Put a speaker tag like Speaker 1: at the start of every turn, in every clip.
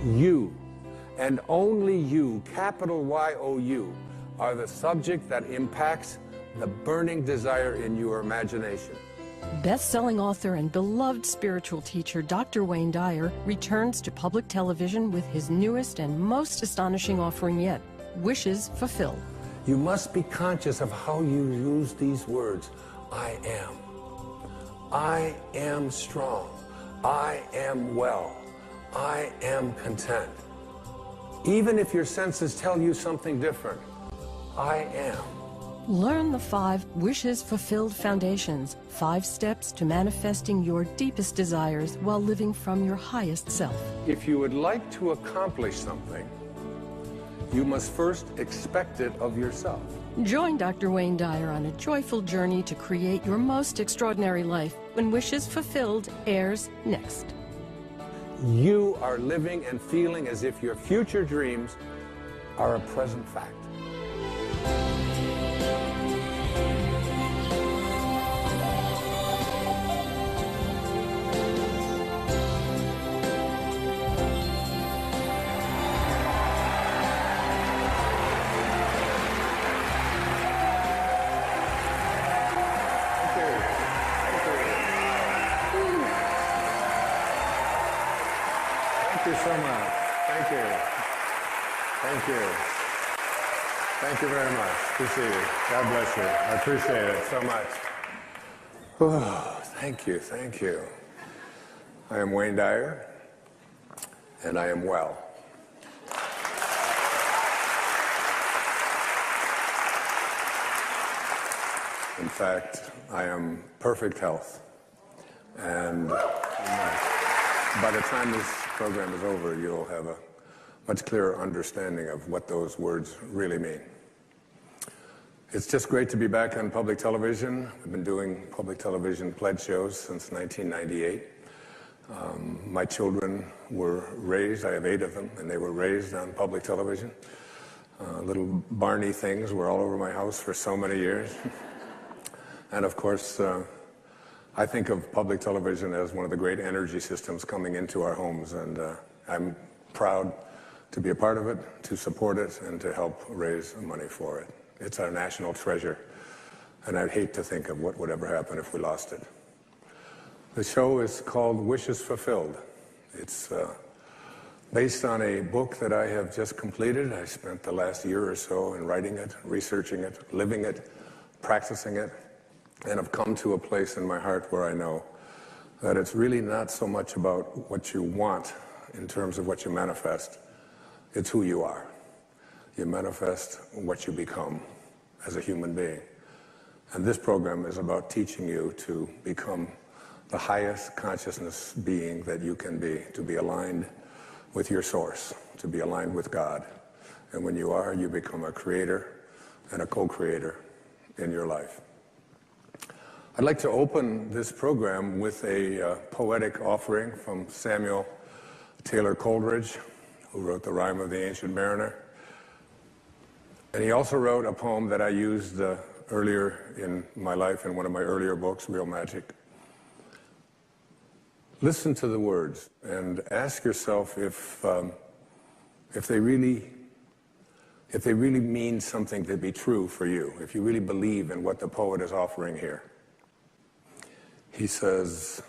Speaker 1: You, and only you, capital Y-O-U, are the subject that impacts the burning desire in your imagination.
Speaker 2: Best-selling author and beloved spiritual teacher Dr. Wayne Dyer returns to public television with his newest and most astonishing offering yet, Wishes Fulfilled.
Speaker 1: You must be conscious of how you use these words. I am. I am strong. I am well. I am content. Even if your senses tell you something different, I am.
Speaker 2: Learn the 5 Wishes Fulfilled Foundations, 5 steps to manifesting your deepest desires while living from your highest self.
Speaker 1: If you would like to accomplish something, you must first expect it of yourself.
Speaker 2: Join Dr. Wayne Dyer on a joyful journey to create your most extraordinary life when Wishes Fulfilled airs next.
Speaker 1: You are living and feeling as if your future dreams are a present fact. Thank you so much. Thank you. Thank you. Thank you very much. Good to see you. God bless you. I appreciate it so much. Oh, thank you. Thank you. I am Wayne Dyer, and I am well. In fact, I am perfect health. And by the time this program is over, you'll have a much clearer understanding of what those words really mean. It's just great to be back on public television. We've been doing public television pledge shows since 1998. My children were raised, I have 8 of them, and they were raised on public television. Little Barney things were all over my house for so many years. And of course, I think of public television as one of the great energy systems coming into our homes, and I'm proud to be a part of it, to support it, and to help raise money for it. It's our national treasure, and I'd hate to think of what would ever happen if we lost it. The show is called Wishes Fulfilled. It's based on a book that I have just completed. I spent the last year or so in writing it, researching it, living it, practicing it. And I've come to a place in my heart where I know that it's really not so much about what you want in terms of what you manifest. It's who you are. You manifest what you become as a human being. And this program is about teaching you to become the highest consciousness being that you can be, to be aligned with your source, to be aligned with God. And when you are, you become a creator and a co-creator in your life. I'd like to open this program with a poetic offering from Samuel Taylor Coleridge, who wrote The Rime of the Ancient Mariner. And he also wrote a poem that I used earlier in my life in one of my earlier books, Real Magic. Listen to the words and ask yourself if they really mean something to be true for you, if you really believe in what the poet is offering here. He says,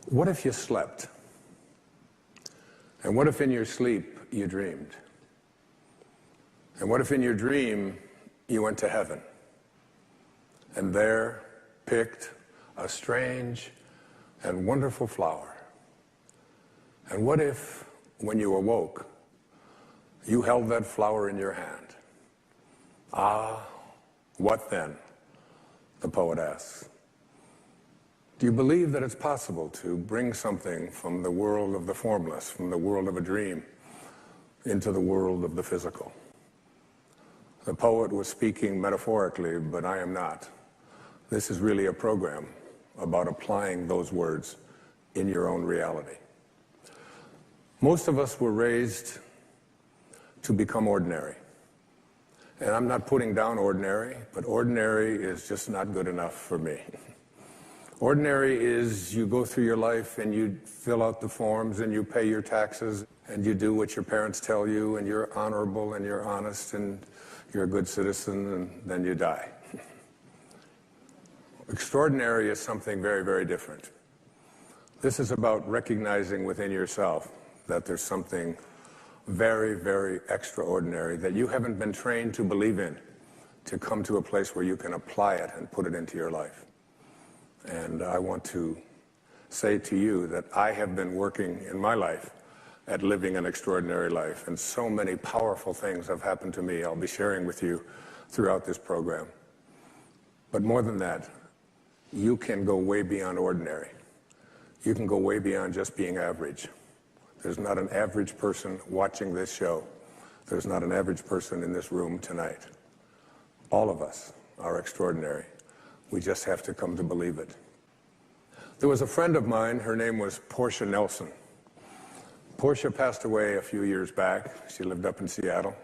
Speaker 1: what if you slept? And what if in your sleep you dreamed? And what if in your dream you went to heaven and there picked a strange and wonderful flower? And what if, when you awoke, you held that flower in your hand? Ah, what then? The poet asks. Do you believe that it's possible to bring something from the world of the formless, from the world of a dream, into the world of the physical? The poet was speaking metaphorically, but I am not. This is really a program about applying those words in your own reality. Most of us were raised to become ordinary. And I'm not putting down ordinary, but ordinary is just not good enough for me. Ordinary is you go through your life and you fill out the forms and you pay your taxes and you do what your parents tell you and you're honorable and you're honest and you're a good citizen and then you die. Extraordinary is something very, very different. This is about recognizing within yourself that there's something very, very extraordinary that you haven't been trained to believe in, to come to a place where you can apply it and put it into your life. And I want to say to you that I have been working in my life at living an extraordinary life, and so many powerful things have happened to me I'll be sharing with you throughout this program. But more than that, you can go way beyond ordinary. You can go way beyond just being average. There's not an average person watching this show. There's not an average person in this room tonight. All of us are extraordinary. We just have to come to believe it. There was a friend of mine, her name was Portia Nelson. Portia passed away a few years back. She lived up in Seattle.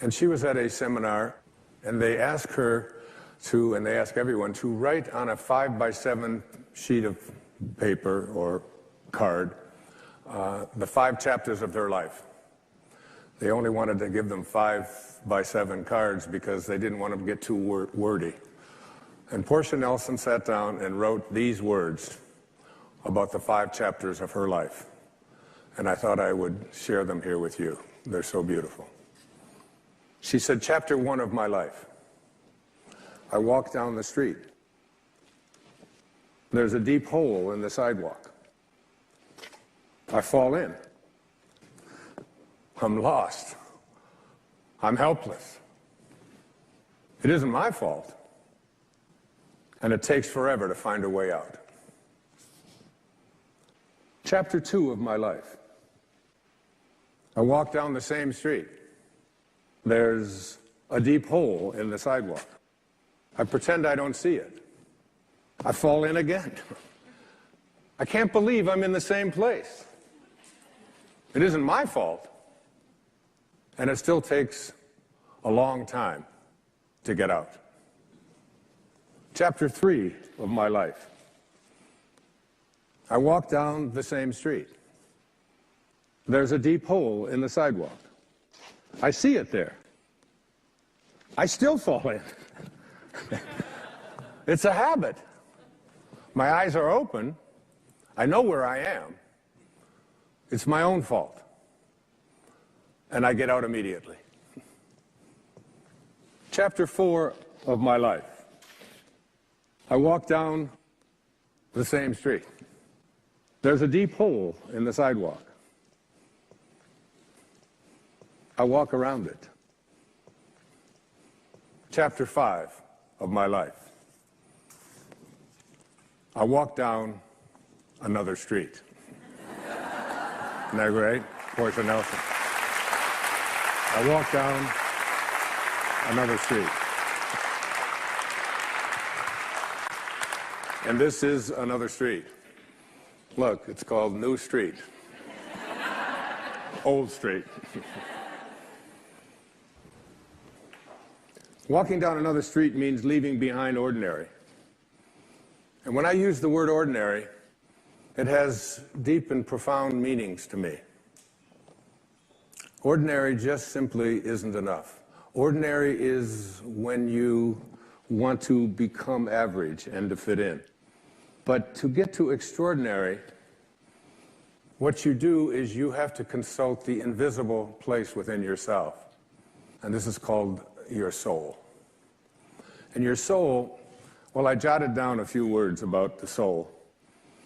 Speaker 1: And she was at a seminar, and they asked her to, and they asked everyone, to write on a 5x7 sheet of paper or card the 5 chapters of their life. They only wanted to give them 5x7 cards because they didn't want them to get too wordy. And Portia Nelson sat down and wrote these words about the 5 chapters of her life. And I thought I would share them here with you. They're so beautiful. She said, chapter 1 of my life. I walk down the street. There's a deep hole in the sidewalk. I fall in. I'm lost. I'm helpless. It isn't my fault. And it takes forever to find a way out. Chapter 2 of my life. I walk down the same street. There's a deep hole in the sidewalk. I pretend I don't see it. I fall in again. I can't believe I'm in the same place. It isn't my fault. And it still takes a long time to get out. Chapter 3 of my life. I walk down the same street. There's a deep hole in the sidewalk. I see it there. I still fall in. It's a habit. My eyes are open. I know where I am. It's my own fault. And I get out immediately. Chapter 4 of my life. I walk down the same street. There's a deep hole in the sidewalk. I walk around it. Chapter 5 of my life. I walk down another street. Isn't that great? Portia Nelson. I walk down another street. And this is another street. Look, it's called New Street. Old Street. Walking down another street means leaving behind ordinary. And when I use the word ordinary, it has deep and profound meanings to me. Ordinary just simply isn't enough. Ordinary is when you want to become average and to fit in. But to get to extraordinary, what you do is you have to consult the invisible place within yourself. And this is called your soul. And your soul, well, I jotted down a few words about the soul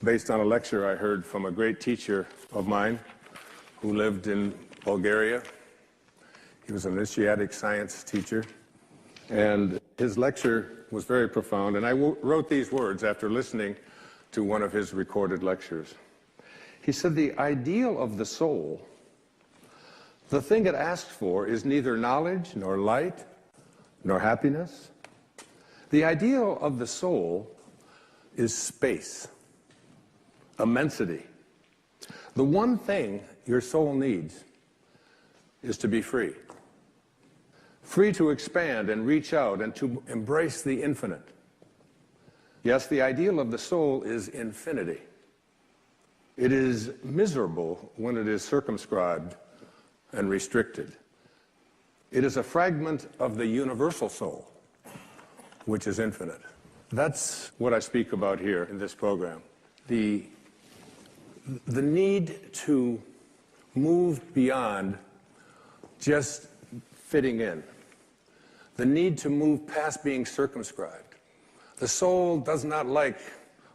Speaker 1: based on a lecture I heard from a great teacher of mine who lived in Bulgaria. He was an initiatic science teacher. And his lecture was very profound. And I wrote these words after listening to one of his recorded lectures. He said, the ideal of the soul, the thing it asks for, is neither knowledge, nor light, nor happiness. The ideal of the soul is space, immensity. The one thing your soul needs is to be free. Free to expand and reach out and to embrace the infinite. Yes, the ideal of the soul is infinity. It is miserable when it is circumscribed and restricted. It is a fragment of the universal soul, which is infinite. That's what I speak about here in this program. The need to move beyond just fitting in. The need to move past being circumscribed. The soul does not like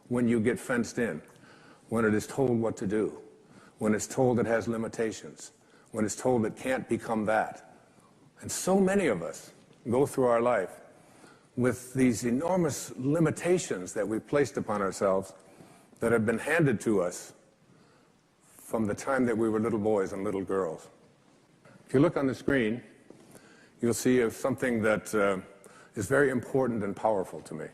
Speaker 1: when you get fenced in, when it is told what to do, when it's told it has limitations, when it's told it can't become that. And so many of us go through our life with these enormous limitations that we've placed upon ourselves that have been handed to us from the time that we were little boys and little girls. If you look on the screen, you'll see something that is very important and powerful to me.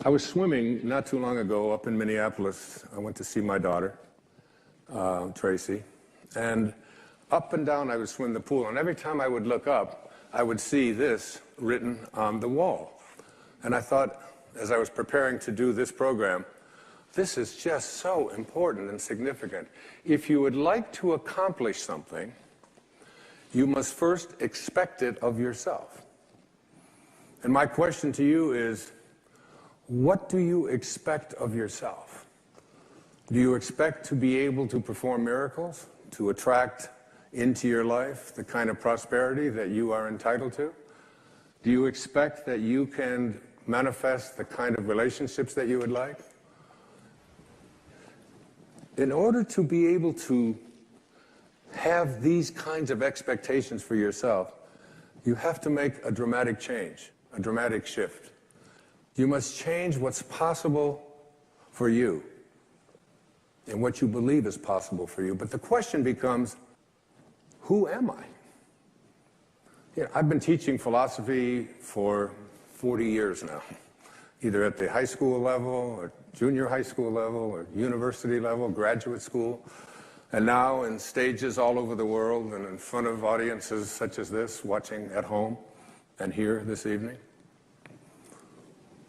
Speaker 1: I was swimming not too long ago up in Minneapolis. I went to see my daughter, Tracy, and up and down I would swim the pool, and every time I would look up, I would see this written on the wall. And I thought, as I was preparing to do this program, this is just so important and significant. If you would like to accomplish something, you must first expect it of yourself. And my question to you is, what do you expect of yourself? Do you expect to be able to perform miracles, to attract into your life the kind of prosperity that you are entitled to? Do you expect that you can manifest the kind of relationships that you would like? In order to be able to have these kinds of expectations for yourself, you have to make a dramatic change, a dramatic shift. You must change what's possible for you and what you believe is possible for you. But the question becomes, who am I? You know, I've been teaching philosophy for 40 years now, either at the high school level or junior high school level or university level, graduate school, and now in stages all over the world and in front of audiences such as this, watching at home and here this evening.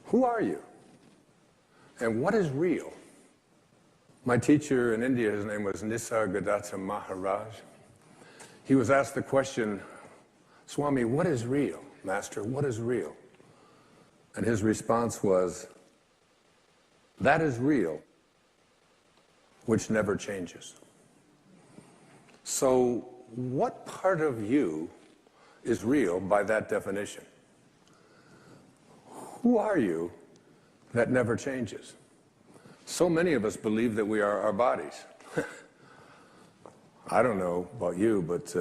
Speaker 1: Who are you? And what is real? My teacher in India, his name was Nisargadatta Maharaj. He was asked the question, Swami, what is real? Master, what is real? And his response was, that is real, which never changes. So what part of you is real by that definition? Who are you that never changes? So many of us believe that we are our bodies. I don't know about you, but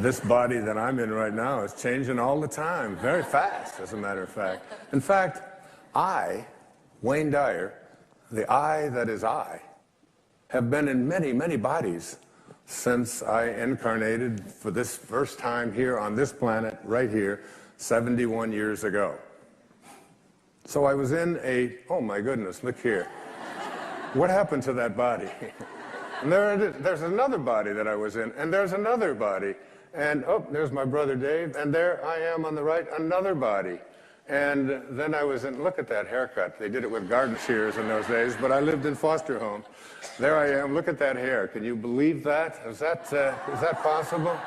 Speaker 1: this body that I'm in right now is changing all the time, very fast, as a matter of fact. In fact, I, Wayne Dyer, the I that is I, have been in many, many bodies since I incarnated for this first time here on this planet, right here, 71 years ago. So I was in oh my goodness, look here. What happened to that body? And there's another body that I was in, and there's another body. And oh, there's my brother Dave, and there I am on the right, another body. And then I was in, look at that haircut. They did it with garden shears in those days, but I lived in foster home. There I am, look at that hair. Can you believe that? Is that possible?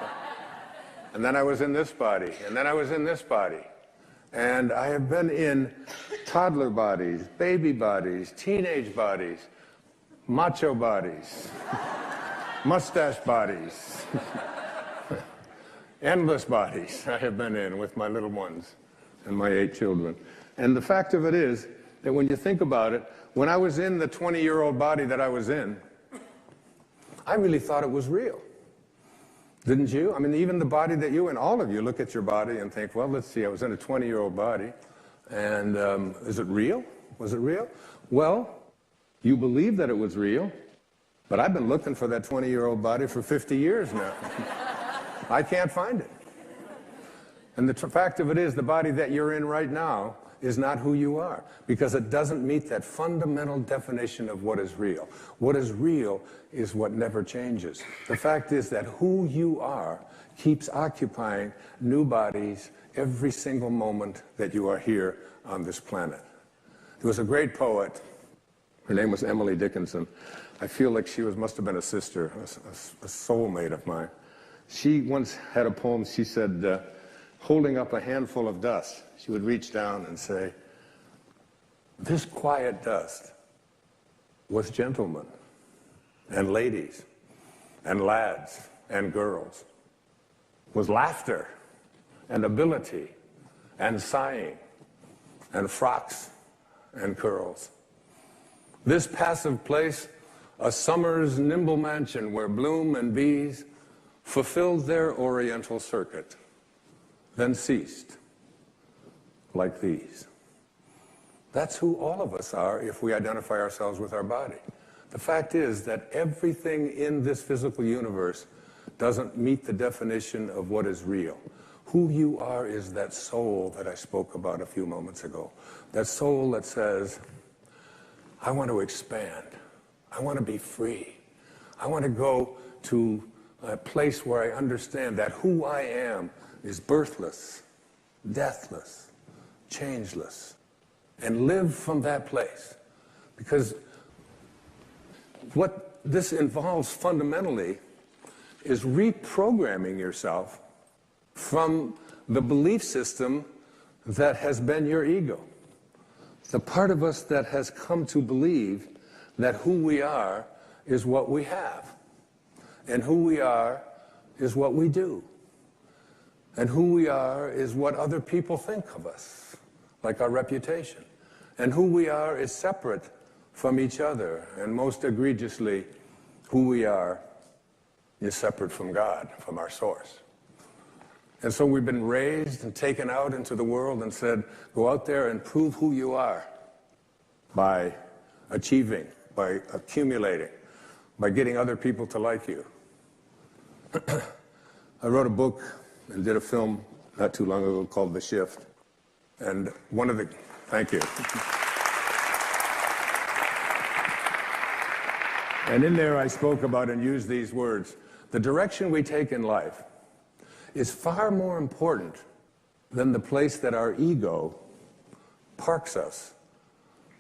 Speaker 1: And then I was in this body, and then I was in this body. And I have been in toddler bodies, baby bodies, teenage bodies, macho bodies, mustache bodies, endless bodies I have been in with my little ones and my 8 children. And the fact of it is that when you think about it, when I was in the 20-year-old body that I was in, I really thought it was real. Didn't you? I mean, even the body that you and all of you look at your body and think, well, let's see, I was in a 20-year-old body, and is it real? Was it real? Well, you believe that it was real, but I've been looking for that 20-year-old body for 50 years now. I can't find it. And the fact of it is, the body that you're in right now is not who you are, because it doesn't meet that fundamental definition of what is real. What is real is what never changes. The fact is that who you are keeps occupying new bodies every single moment that you are here on this planet. There was a great poet. Her name was Emily Dickinson. I feel like she must have been a sister, a soulmate of mine. She once had a poem, she said, holding up a handful of dust, she would reach down and say, "This quiet dust was gentlemen and ladies and lads and girls, was laughter and ability and sighing and frocks and curls. This passive place, a summer's nimble mansion where bloom and bees fulfilled their oriental circuit, then ceased like these." That's who all of us are if we identify ourselves with our body. The fact is that everything in this physical universe doesn't meet the definition of what is real. Who you are is that soul that I spoke about a few moments ago. That soul that says, I want to expand. I want to be free. I want to go to a place where I understand that who I am is birthless, deathless, changeless, and live from that place. Because what this involves fundamentally is reprogramming yourself from the belief system that has been your ego. The part of us that has come to believe that who we are is what we have, and who we are is what we do, and who we are is what other people think of us, like our reputation, and who we are is separate from each other, and most egregiously, who we are is separate from God, from our source. And so we've been raised and taken out into the world and said, go out there and prove who you are by achieving, by accumulating, by getting other people to like you. I wrote a book and did a film not too long ago called The Shift. And one of the, thank you. And in there I spoke about and used these words. The direction we take in life is far more important than the place that our ego parks us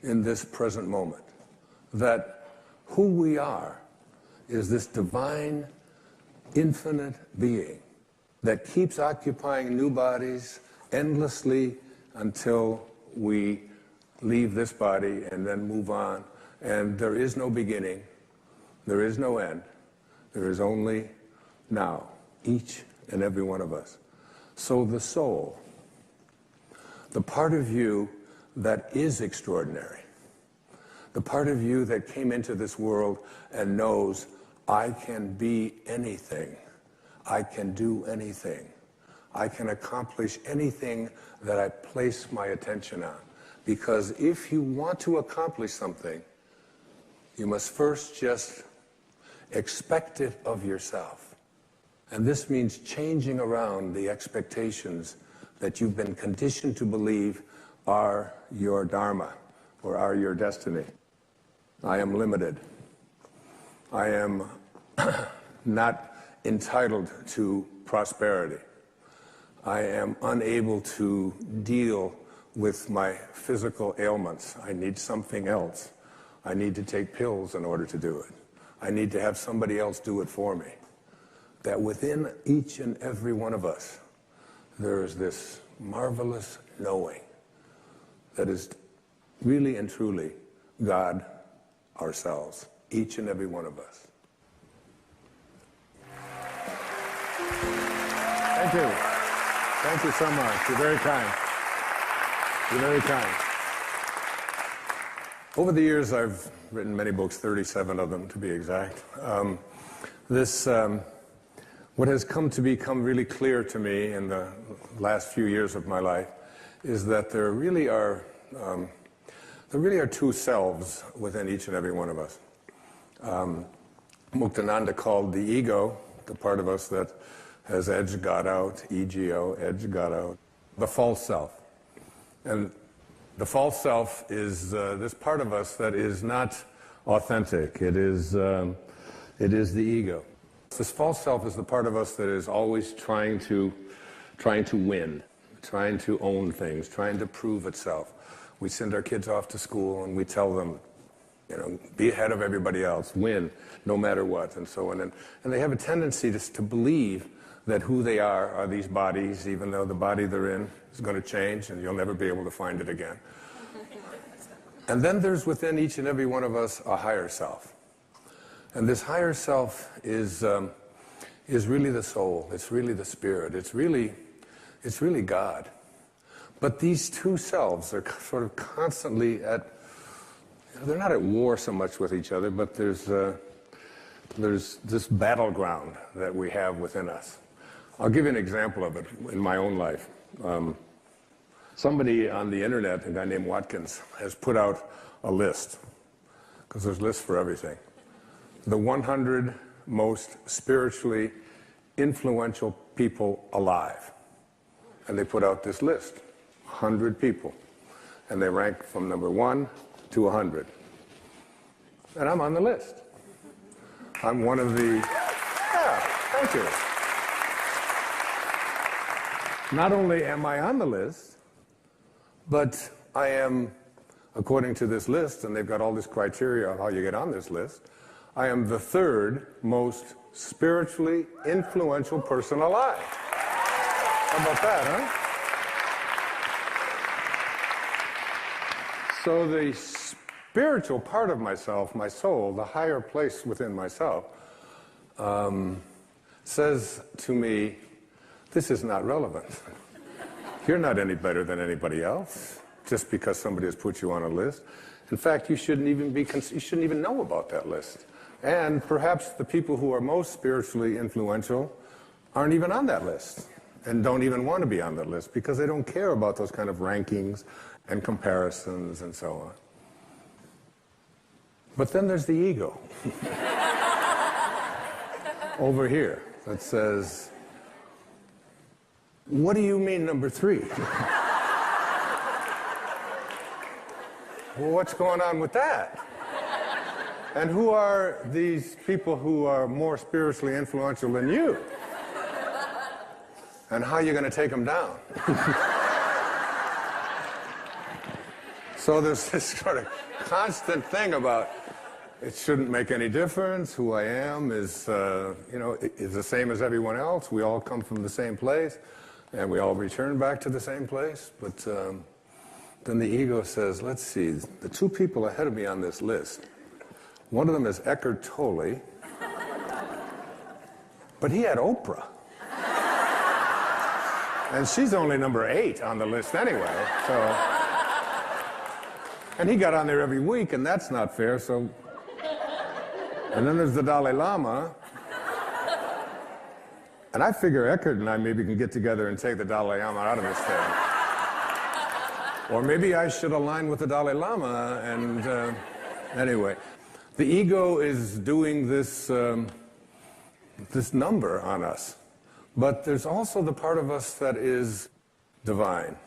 Speaker 1: in this present moment. That who we are is this divine, infinite being that keeps occupying new bodies endlessly until we leave this body and then move on. And there is no beginning, there is no end, there is only now, each and every one of us. So the soul, the part of you that is extraordinary, the part of you that came into this world and knows I can be anything, I can do anything, I can accomplish anything that I place my attention on. Because if you want to accomplish something, you must first just expect it of yourself. And this means changing around the expectations that you've been conditioned to believe are your dharma or are your destiny. I am limited. I am not entitled to prosperity. I am unable to deal with my physical ailments. I need something else. I need to take pills in order to do it. I need to have somebody else do it for me. That within each and every one of us, there is this marvelous knowing that is really and truly God ourselves, each and every one of us. Thank you. Thank you so much. You're very kind. You're very kind. Over the years, I've written many books, 37 of them to be exact. What has come to become really clear to me in the last few years of my life is that there really are two selves within each and every one of us. Muktananda called the ego, the part of us that has edged God out, EGO, edged God out, the false self. And the false self is this part of us that is not authentic. It is the ego. This false self is the part of us that is always trying to win, trying to own things, trying to prove itself. We send our kids off to school and we tell them, you know, be ahead of everybody else, win, no matter what, and so on. And they have a tendency to believe that who they are these bodies, even though the body they're in is going to change and you'll never be able to find it again. And then there's within each and every one of us a higher self. And this higher self is really the soul. It's really the spirit. It's really God. But these two selves are sort of constantly they're not at war so much with each other, but there's this battleground that we have within us. I'll give you an example of it in my own life. Somebody on the internet, a guy named Watkins, has put out a list, because there's lists for everything. The 100 most spiritually influential people alive. And they put out this list, 100 people. And they rank from number 1 to 100. And I'm on the list. I'm one of the, thank you. Not only am I on the list, but I am, according to this list, and they've got all this criteria of how you get on this list, I am the 3rd most spiritually influential person alive. How about that, huh? So the spiritual part of myself, my soul, the higher place within myself, says to me, this is not relevant. You're not any better than anybody else just because somebody has put you on a list. In fact, you shouldn't even know about that list. And perhaps the people who are most spiritually influential aren't even on that list and don't even want to be on that list because they don't care about those kind of rankings and comparisons and so on. But then there's the ego over here that says, what do you mean number 3? Well, what's going on with that? And who are these people who are more spiritually influential than you? And how are you going to take them down? So there's this sort of constant thing about it shouldn't make any difference. Who I am is the same as everyone else. We all come from the same place, and we all return back to the same place. But then the ego says, let's see, the 2 people ahead of me on this list, one of them is Eckhart Tolle, but he had Oprah. And she's only number 8 on the list anyway, so. And he got on there every week, and that's not fair, so. And then there's the Dalai Lama. And I figure Eckhart and I maybe can get together and take the Dalai Lama out of this thing. Or maybe I should align with the Dalai Lama, and anyway. The ego is doing this number on us. But there's also the part of us that is divine.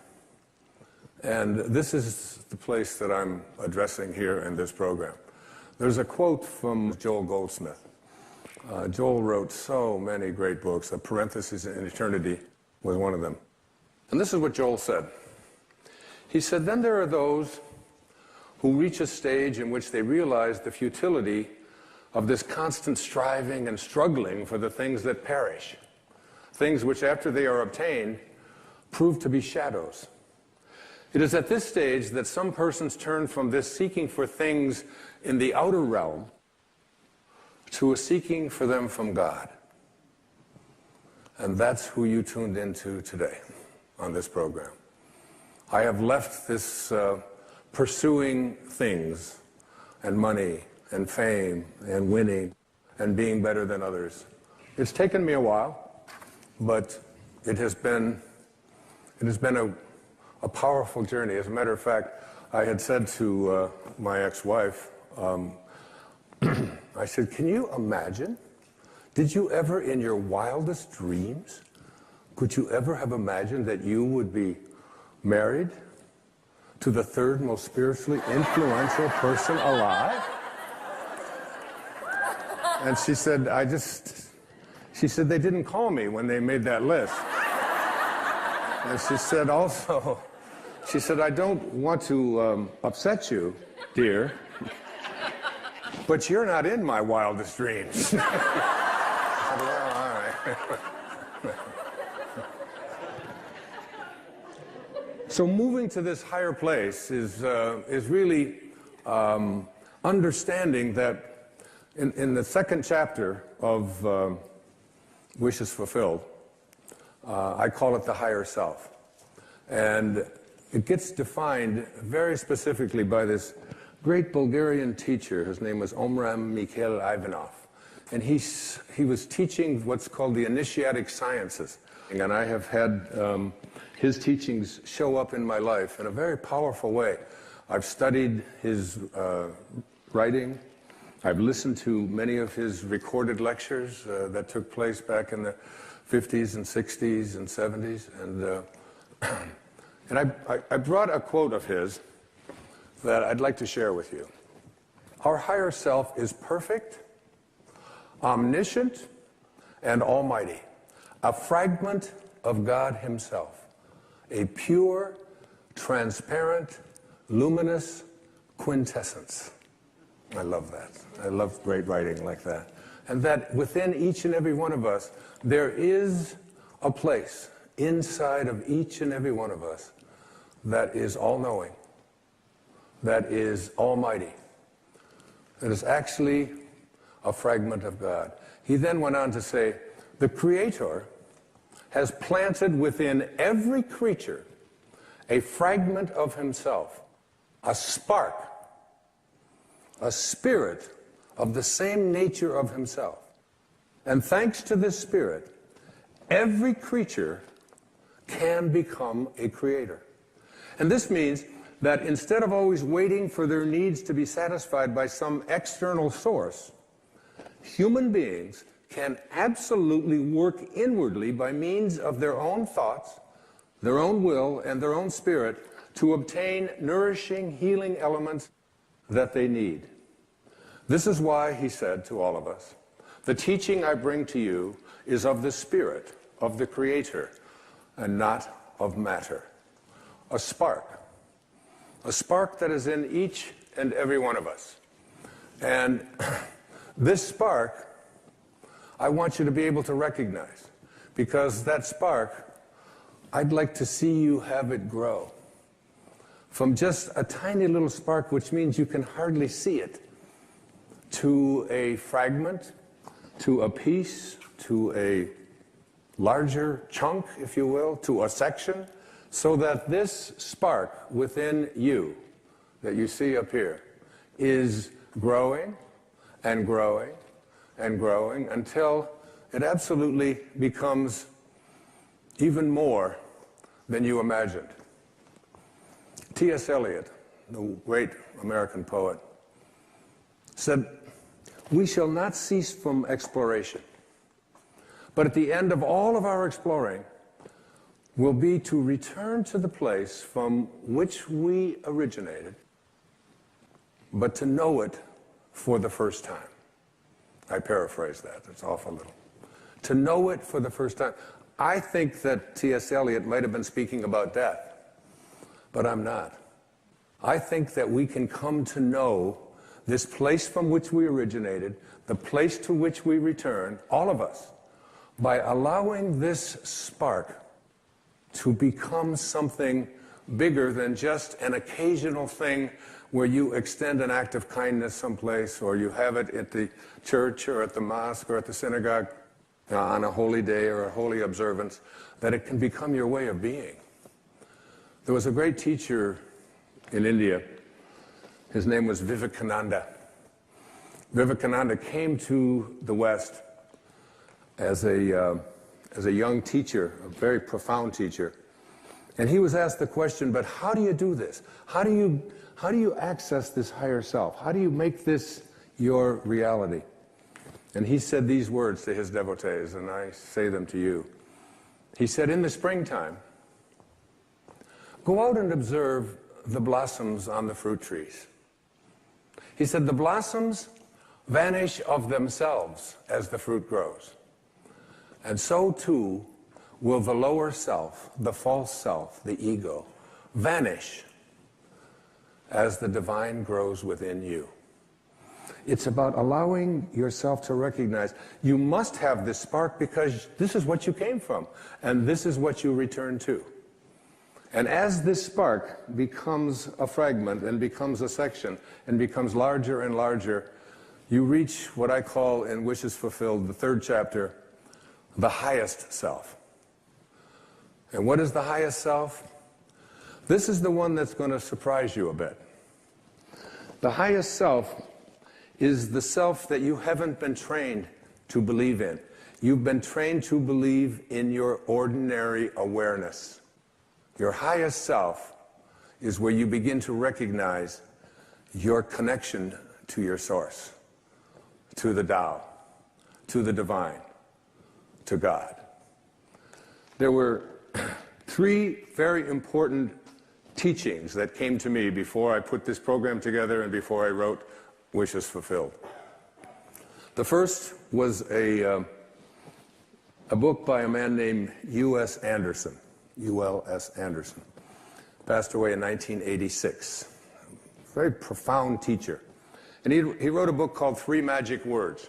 Speaker 1: And this is the place that I'm addressing here in this program. There's a quote from Joel Goldsmith. Joel wrote so many great books. A Parenthesis in Eternity was one of them. And this is what Joel said. He said, then there are those who reach a stage in which they realize the futility of this constant striving and struggling for the things that perish, things which after they are obtained prove to be shadows. It is at this stage that some persons turn from this seeking for things in the outer realm to a seeking for them from God. And that's who you tuned into today on this program. I have left this pursuing things and money and fame and winning and being better than others. It's taken me a while, but it has been a powerful journey. As a matter of fact, I had said to my ex-wife, I said, can you imagine? Did you ever in your wildest dreams, could you ever have imagined that you would be married to the 3rd most spiritually influential person alive? And she said, they didn't call me when they made that list. And she said also, She said, I don't want to upset you, dear, but you're not in my wildest dreams. I said, well, all right. So moving to this higher place is really understanding that in the second chapter of Wishes Fulfilled, I call it the higher self. And it gets defined very specifically by this great Bulgarian teacher. His name was Omram Mikhail Ivanov. And he was teaching what's called the initiatic sciences. And I have had his teachings show up in my life in a very powerful way. I've studied his writing. I've listened to many of his recorded lectures that took place back in the 50s and 60s and 70s. And I brought a quote of his that I'd like to share with you. Our higher self is perfect, omniscient, and almighty, a fragment of God himself, a pure, transparent, luminous quintessence. I love that. I love great writing like that. And that within each and every one of us, there is a place inside of each and every one of us that is all-knowing, that is almighty, that is actually a fragment of God. He then went on to say, the Creator has planted within every creature a fragment of himself, a spark, a spirit of the same nature of himself. And thanks to this spirit, every creature can become a creator. And this means that instead of always waiting for their needs to be satisfied by some external source, human beings can absolutely work inwardly by means of their own thoughts, their own will, and their own spirit to obtain nourishing, healing elements that they need. This is why he said to all of us, the teaching I bring to you is of the Spirit of the Creator and not of matter. A spark that is in each and every one of us. And this spark, I want you to be able to recognize, because that spark, I'd like to see you have it grow from just a tiny little spark, which means you can hardly see it, to a fragment, to a piece, to a larger chunk, if you will, to a section, so that this spark within you that you see up here is growing and growing and growing until it absolutely becomes even more than you imagined. T.S. Eliot, the great American poet, said, we shall not cease from exploration, but at the end of all of our exploring will be to return to the place from which we originated, but to know it for the first time. I paraphrase that, it's off a little. To know it for the first time. I think that T.S. Eliot might have been speaking about death, but I'm not. I think that we can come to know this place from which we originated, the place to which we return, all of us, by allowing this spark to become something bigger than just an occasional thing where you extend an act of kindness someplace, or you have it at the church or at the mosque or at the synagogue on a holy day or a holy observance, that it can become your way of being. There was a great teacher in India. His name was Vivekananda. Vivekananda came to the West as a young teacher, a very profound teacher. And he was asked the question, but how do you do this? How do you access this higher self? How do you make this your reality? And he said these words to his devotees, and I say them to you. He said, in the springtime, go out and observe the blossoms on the fruit trees. He said, the blossoms vanish of themselves as the fruit grows. And so too will the lower self, the false self, the ego, vanish as the divine grows within you. It's about allowing yourself to recognize you must have this spark because this is what you came from, and this is what you return to. And as this spark becomes a fragment and becomes a section and becomes larger and larger, you reach what I call in Wishes Fulfilled, the third chapter, the highest self. And what is the highest self? This is the one that's going to surprise you a bit. The highest self is the self that you haven't been trained to believe in. You've been trained to believe in your ordinary awareness. Your highest self is where you begin to recognize your connection to your source, to the Tao, to the divine, to God. There were three very important teachings that came to me before I put this program together and before I wrote Wishes Fulfilled. The first was a book by a man named U.S. Anderson, U.L.S. Anderson. Passed away in 1986. Very profound teacher. And he wrote a book called 3 Magic Words,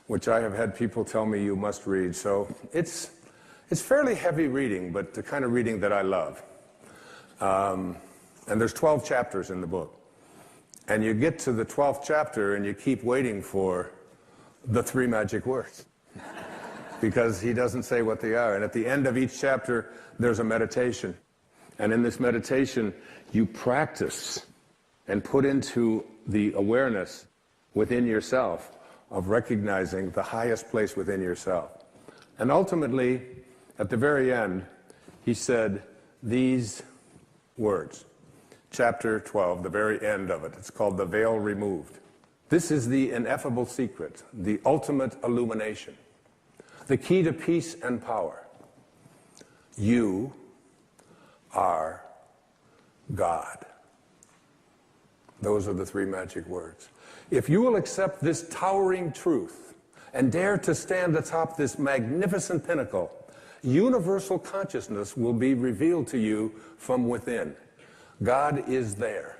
Speaker 1: which I have had people tell me you must read. So it's fairly heavy reading, but the kind of reading that I love. And there's 12 chapters in the book. And you get to the 12th chapter and you keep waiting for the 3 magic words because he doesn't say what they are. And at the end of each chapter, there's a meditation. And in this meditation, you practice and put into the awareness within yourself of recognizing the highest place within yourself. And ultimately, at the very end, he said these words. Chapter 12, the very end of it. It's called The Veil Removed. This is the ineffable secret, the ultimate illumination, the key to peace and power. You are God. Those are the 3 magic words. If you will accept this towering truth and dare to stand atop this magnificent pinnacle, universal consciousness will be revealed to you from within. God is there.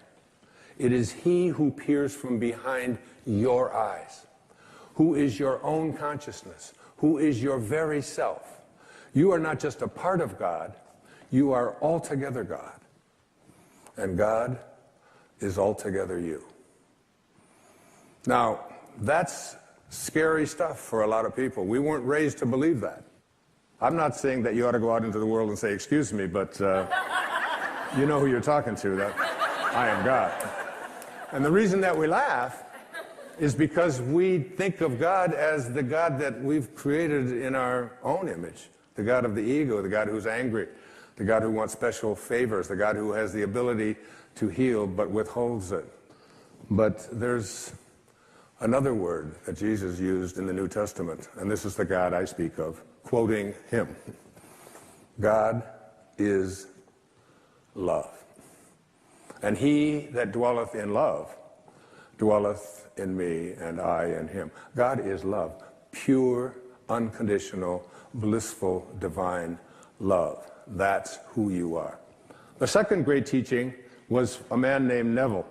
Speaker 1: It is He who peers from behind your eyes, who is your own consciousness, who is your very self. You are not just a part of God, you are altogether God. And God is altogether you. Now, that's scary stuff for a lot of people. We weren't raised to believe that. I'm not saying that you ought to go out into the world and say, excuse me, but you know who you're talking to, that I am God. And the reason that we laugh is because we think of God as the God that we've created in our own image, the God of the ego, the God who's angry, the God who wants special favors, the God who has the ability to heal but withholds it. But there's another word that Jesus used in the New Testament, and this is the God I speak of, quoting him. God is love. And he that dwelleth in love dwelleth in me, and I in him. God is love. Pure, unconditional, blissful, divine love. That's who you are. The second great teaching was a man named Neville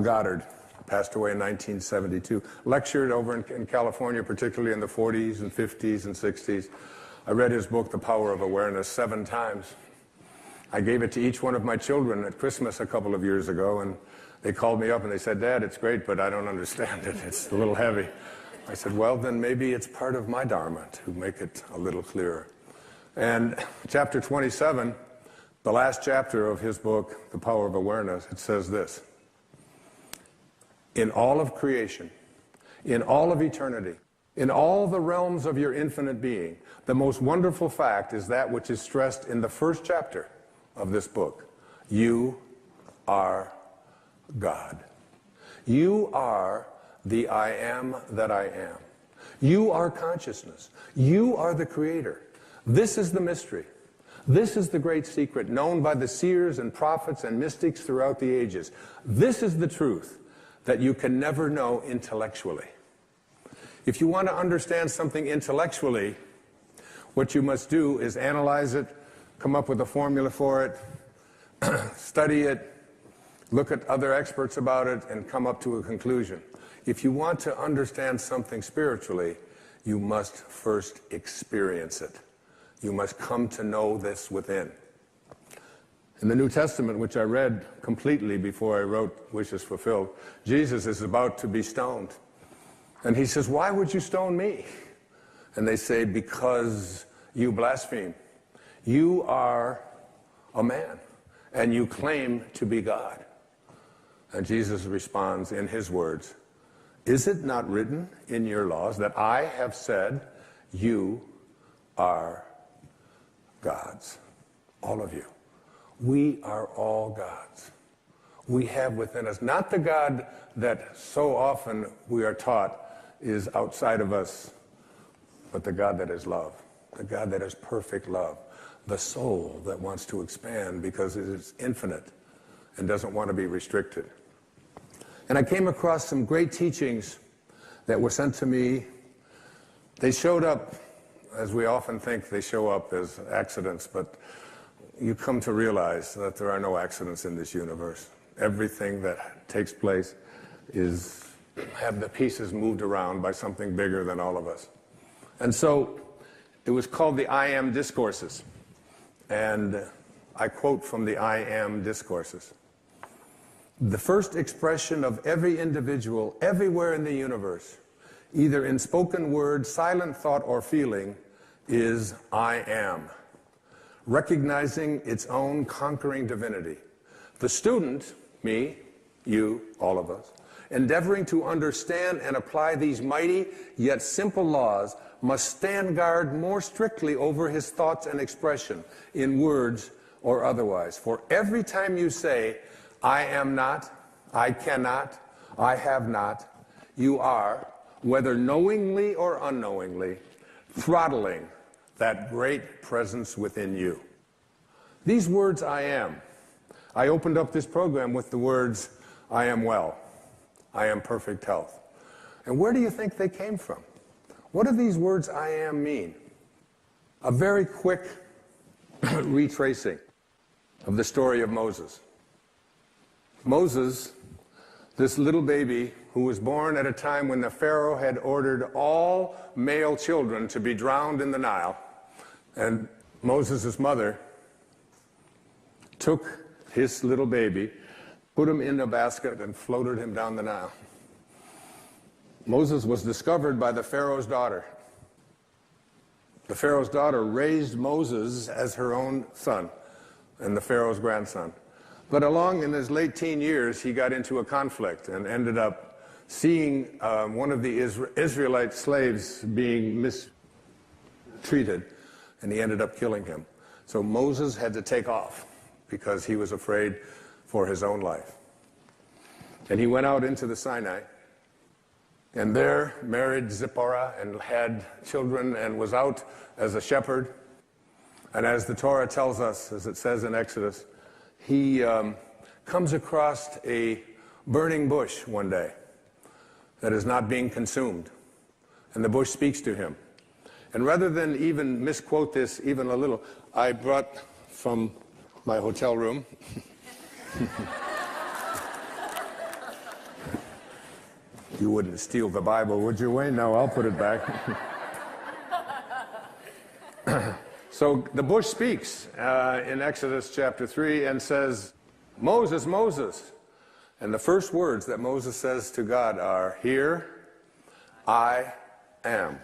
Speaker 1: Goddard. Passed away in 1972. Lectured over in California, particularly in the 40s and 50s and 60s. I read his book, The Power of Awareness, 7 times. I gave it to each one of my children at Christmas a couple of years ago, and they called me up and they said, Dad, it's great, but I don't understand it. It's a little heavy. I said, well, then maybe it's part of my dharma to make it a little clearer. And chapter 27, the last chapter of his book, The Power of Awareness, it says this. In all of creation, in all of eternity, in all the realms of your infinite being, the most wonderful fact is that which is stressed in the first chapter of this book. You are God. You are the I am that I am. You are consciousness. You are the creator. This is the mystery. This is the great secret known by the seers and prophets and mystics throughout the ages. This is the truth that you can never know intellectually. If you want to understand something intellectually, what you must do is analyze it, come up with a formula for it, study it, look at other experts about it, and come up to a conclusion. If you want to understand something spiritually, you must first experience it. You must come to know this within. In the New Testament, which I read completely before I wrote Wishes Fulfilled, Jesus is about to be stoned. And he says, "Why would you stone me?" And they say, "Because you blaspheme. You are a man, and you claim to be God." And Jesus responds in his words, "Is it not written in your laws that I have said you are gods?" All of you. We are all gods. We have within us, not the God that so often we are taught is outside of us, but the God that is love, the God that is perfect love, the soul that wants to expand because it is infinite and doesn't want to be restricted. And I came across some great teachings that were sent to me. They showed up, as we often think they show up as accidents, but you come to realize that there are no accidents in this universe. Everything that takes place have the pieces moved around by something bigger than all of us. And so it was called the I Am Discourses. And I quote from the I Am Discourses. "The first expression of every individual everywhere in the universe, either in spoken word, silent thought, or feeling, is I am, recognizing its own conquering divinity. The student, me, you, all of us, endeavoring to understand and apply these mighty yet simple laws, must stand guard more strictly over his thoughts and expression, in words or otherwise. For every time you say, I am not, I cannot, I have not, you are, whether knowingly or unknowingly, throttling that great presence within you." These words, I am. I opened up this program with the words, I am well, I am perfect health. And where do you think they came from? What do these words, I am, mean? A very quick retracing of the story of Moses. Moses, this little baby who was born at a time when the Pharaoh had ordered all male children to be drowned in the Nile, and Moses' mother took his little baby, put him in a basket, and floated him down the Nile. Moses was discovered by the Pharaoh's daughter. The Pharaoh's daughter raised Moses as her own son and the Pharaoh's grandson. But along in his late teen years, he got into a conflict and ended up seeing one of the Israelite slaves being mistreated, and he ended up killing him. So Moses had to take off because he was afraid for his own life. And he went out into the Sinai, and there married Zipporah and had children and was out as a shepherd. And as the Torah tells us, as it says in Exodus, he comes across a burning bush one day that is not being consumed. And the bush speaks to him. And rather than even misquote this even a little, I brought from my hotel room You wouldn't steal the Bible, would you, Wayne? No, I'll put it back. So the bush speaks in Exodus chapter 3 and says, Moses, Moses. And the first words that Moses says to God are, here I am.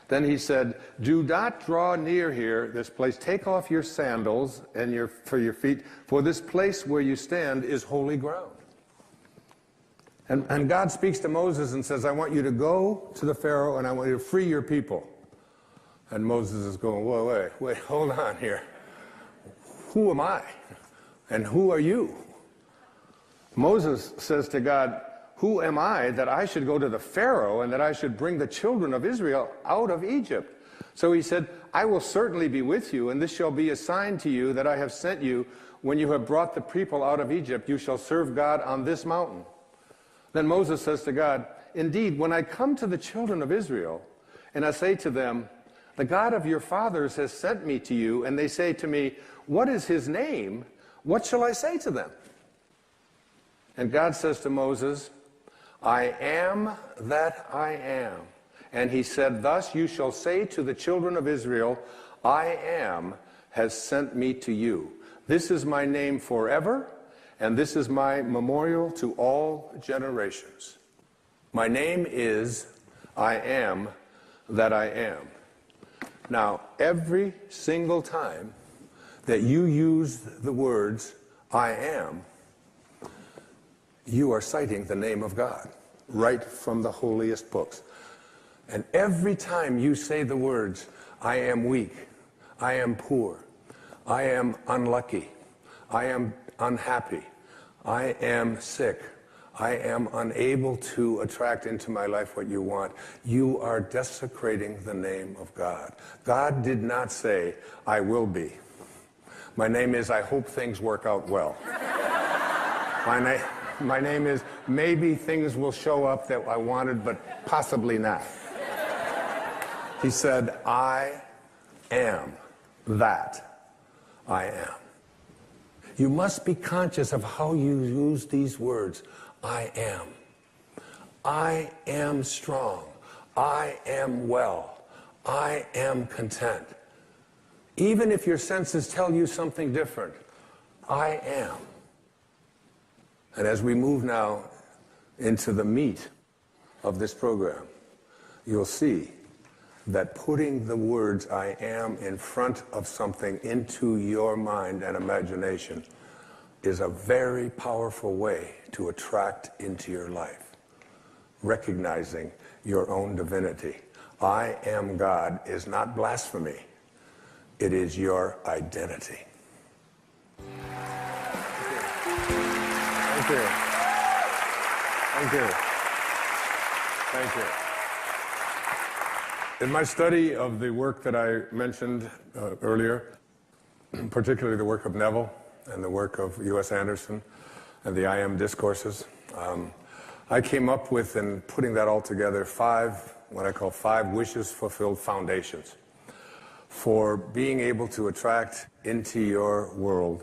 Speaker 1: Then he said, do not draw near here, this place. Take off your sandals and for your feet, for this place where you stand is holy ground. And God speaks to Moses and says, I want you to go to the Pharaoh and I want you to free your people. And Moses is going, whoa, wait, hold on here. Who am I? And who are you? Moses says to God, who am I that I should go to the Pharaoh and that I should bring the children of Israel out of Egypt? So he said, I will certainly be with you, and this shall be a sign to you that I have sent you. When you have brought the people out of Egypt, you shall serve God on this mountain. Then Moses says to God, indeed, when I come to the children of Israel, and I say to them, the God of your fathers has sent me to you, and they say to me, what is his name? what shall I say to them? And God says to Moses, I am that I am. And he said, thus you shall say to the children of Israel, I am has sent me to you. This is my name forever, and this is my memorial to all generations. My name is I am that I am. Now, every single time that you use the words I am, you are citing the name of God right from the holiest books. And every time you say the words, I am weak, I am poor, I am unlucky, I am unhappy, I am sick, I am unable to attract into my life what you want, you are desecrating the name of God. God did not say, I will be. My name is, I hope things work out well. My name is, maybe things will show up that I wanted, but possibly not. He said, I am that I am. You must be conscious of how you use these words. I am. I am strong. I am well. I am content. Even if your senses tell you something different, I am. And as we move now into the meat of this program, you'll see that putting the words I am in front of something into your mind and imagination is a very powerful way to attract into your life, recognizing your own divinity. I am God is not blasphemy. It is your identity. Thank you. Thank you. Thank you. In my study of the work that I mentioned earlier, particularly the work of Neville and the work of U.S. Anderson and the I Am discourses, I came up with, in putting that all together, what I call five wishes fulfilled foundations for being able to attract into your world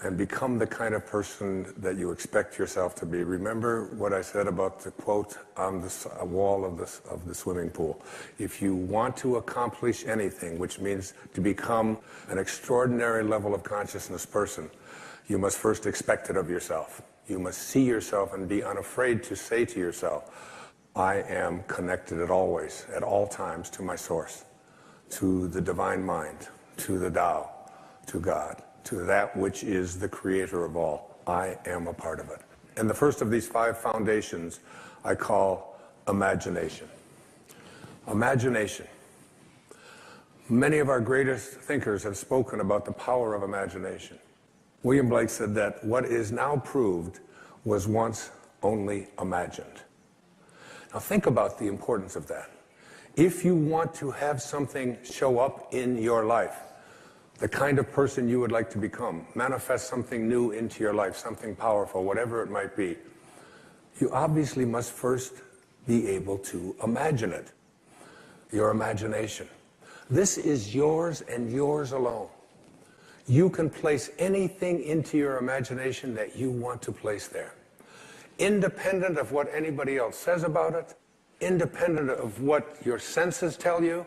Speaker 1: and become the kind of person that you expect yourself to be. Remember what I said about the quote on the wall of the swimming pool. If you want to accomplish anything, which means to become an extraordinary level of consciousness person, you must first expect it of yourself. You must see yourself and be unafraid to say to yourself, I am connected at all times to my source, to the divine mind, to the Tao, to God, to that which is the creator of all. I am a part of it. And the first of these five foundations I call imagination. Imagination. Many of our greatest thinkers have spoken about the power of imagination. William Blake said that what is now proved was once only imagined. Now think about the importance of that. If you want to have something show up in your life, the kind of person you would like to become, manifest something new into your life, something powerful, whatever it might be, you obviously must first be able to imagine it. Your imagination. This is yours and yours alone. You can place anything into your imagination that you want to place there, independent of what anybody else says about it, independent of what your senses tell you,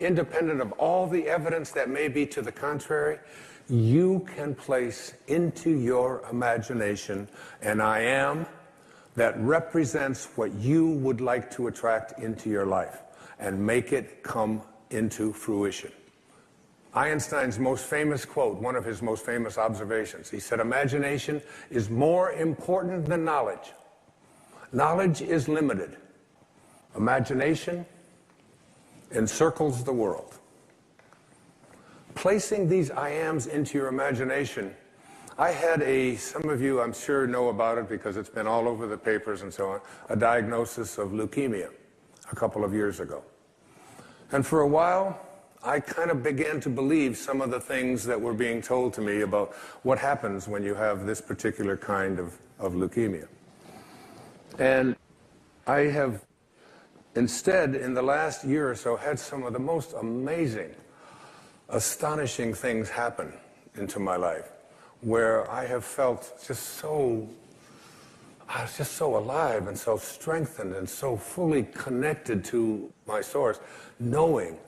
Speaker 1: independent of all the evidence that may be to the contrary. You can place into your imagination an I am that represents what you would like to attract into your life and make it come into fruition. Einstein's most famous quote, one of his most famous observations, he said, imagination is more important than knowledge. Knowledge is limited. Imagination encircles the world. Placing these I ams into your imagination, I had some of you I'm sure know about it because it's been all over the papers and so on, a diagnosis of leukemia a couple of years ago. And for a while, I kind of began to believe some of the things that were being told to me about what happens when you have this particular kind of leukemia. And I have instead, in the last year or so, had some of the most amazing, astonishing things happen into my life. where I have felt I was just so alive and so strengthened and so fully connected to my source, knowing.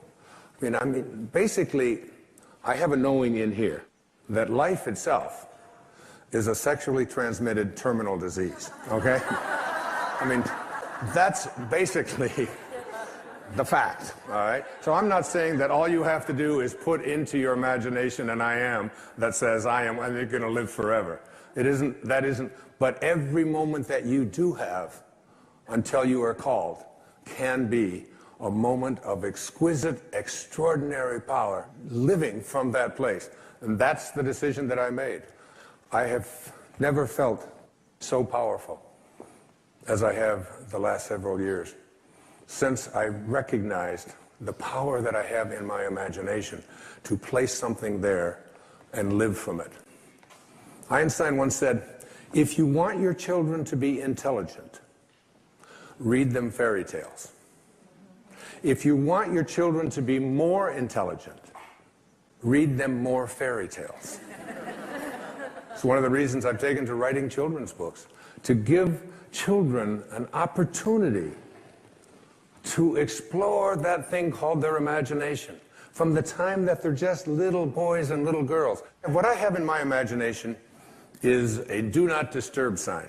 Speaker 1: Basically, I have a knowing in here that life itself is a sexually transmitted terminal disease, okay? That's basically the fact, all right? So I'm not saying that all you have to do is put into your imagination an I am that says I am, and you're going to live forever. That isn't, but every moment that you do have until you are called can be a moment of exquisite, extraordinary power living from that place. And that's the decision that I made. I have never felt so powerful as I have the last several years, since I recognized the power that I have in my imagination to place something there and live from it. Einstein once said, if you want your children to be intelligent, read them fairy tales. If you want your children to be more intelligent, read them more fairy tales. It's one of the reasons I've taken to writing children's books, to give children an opportunity to explore that thing called their imagination from the time that they're just little boys and little girls. And what I have in my imagination is a do not disturb sign.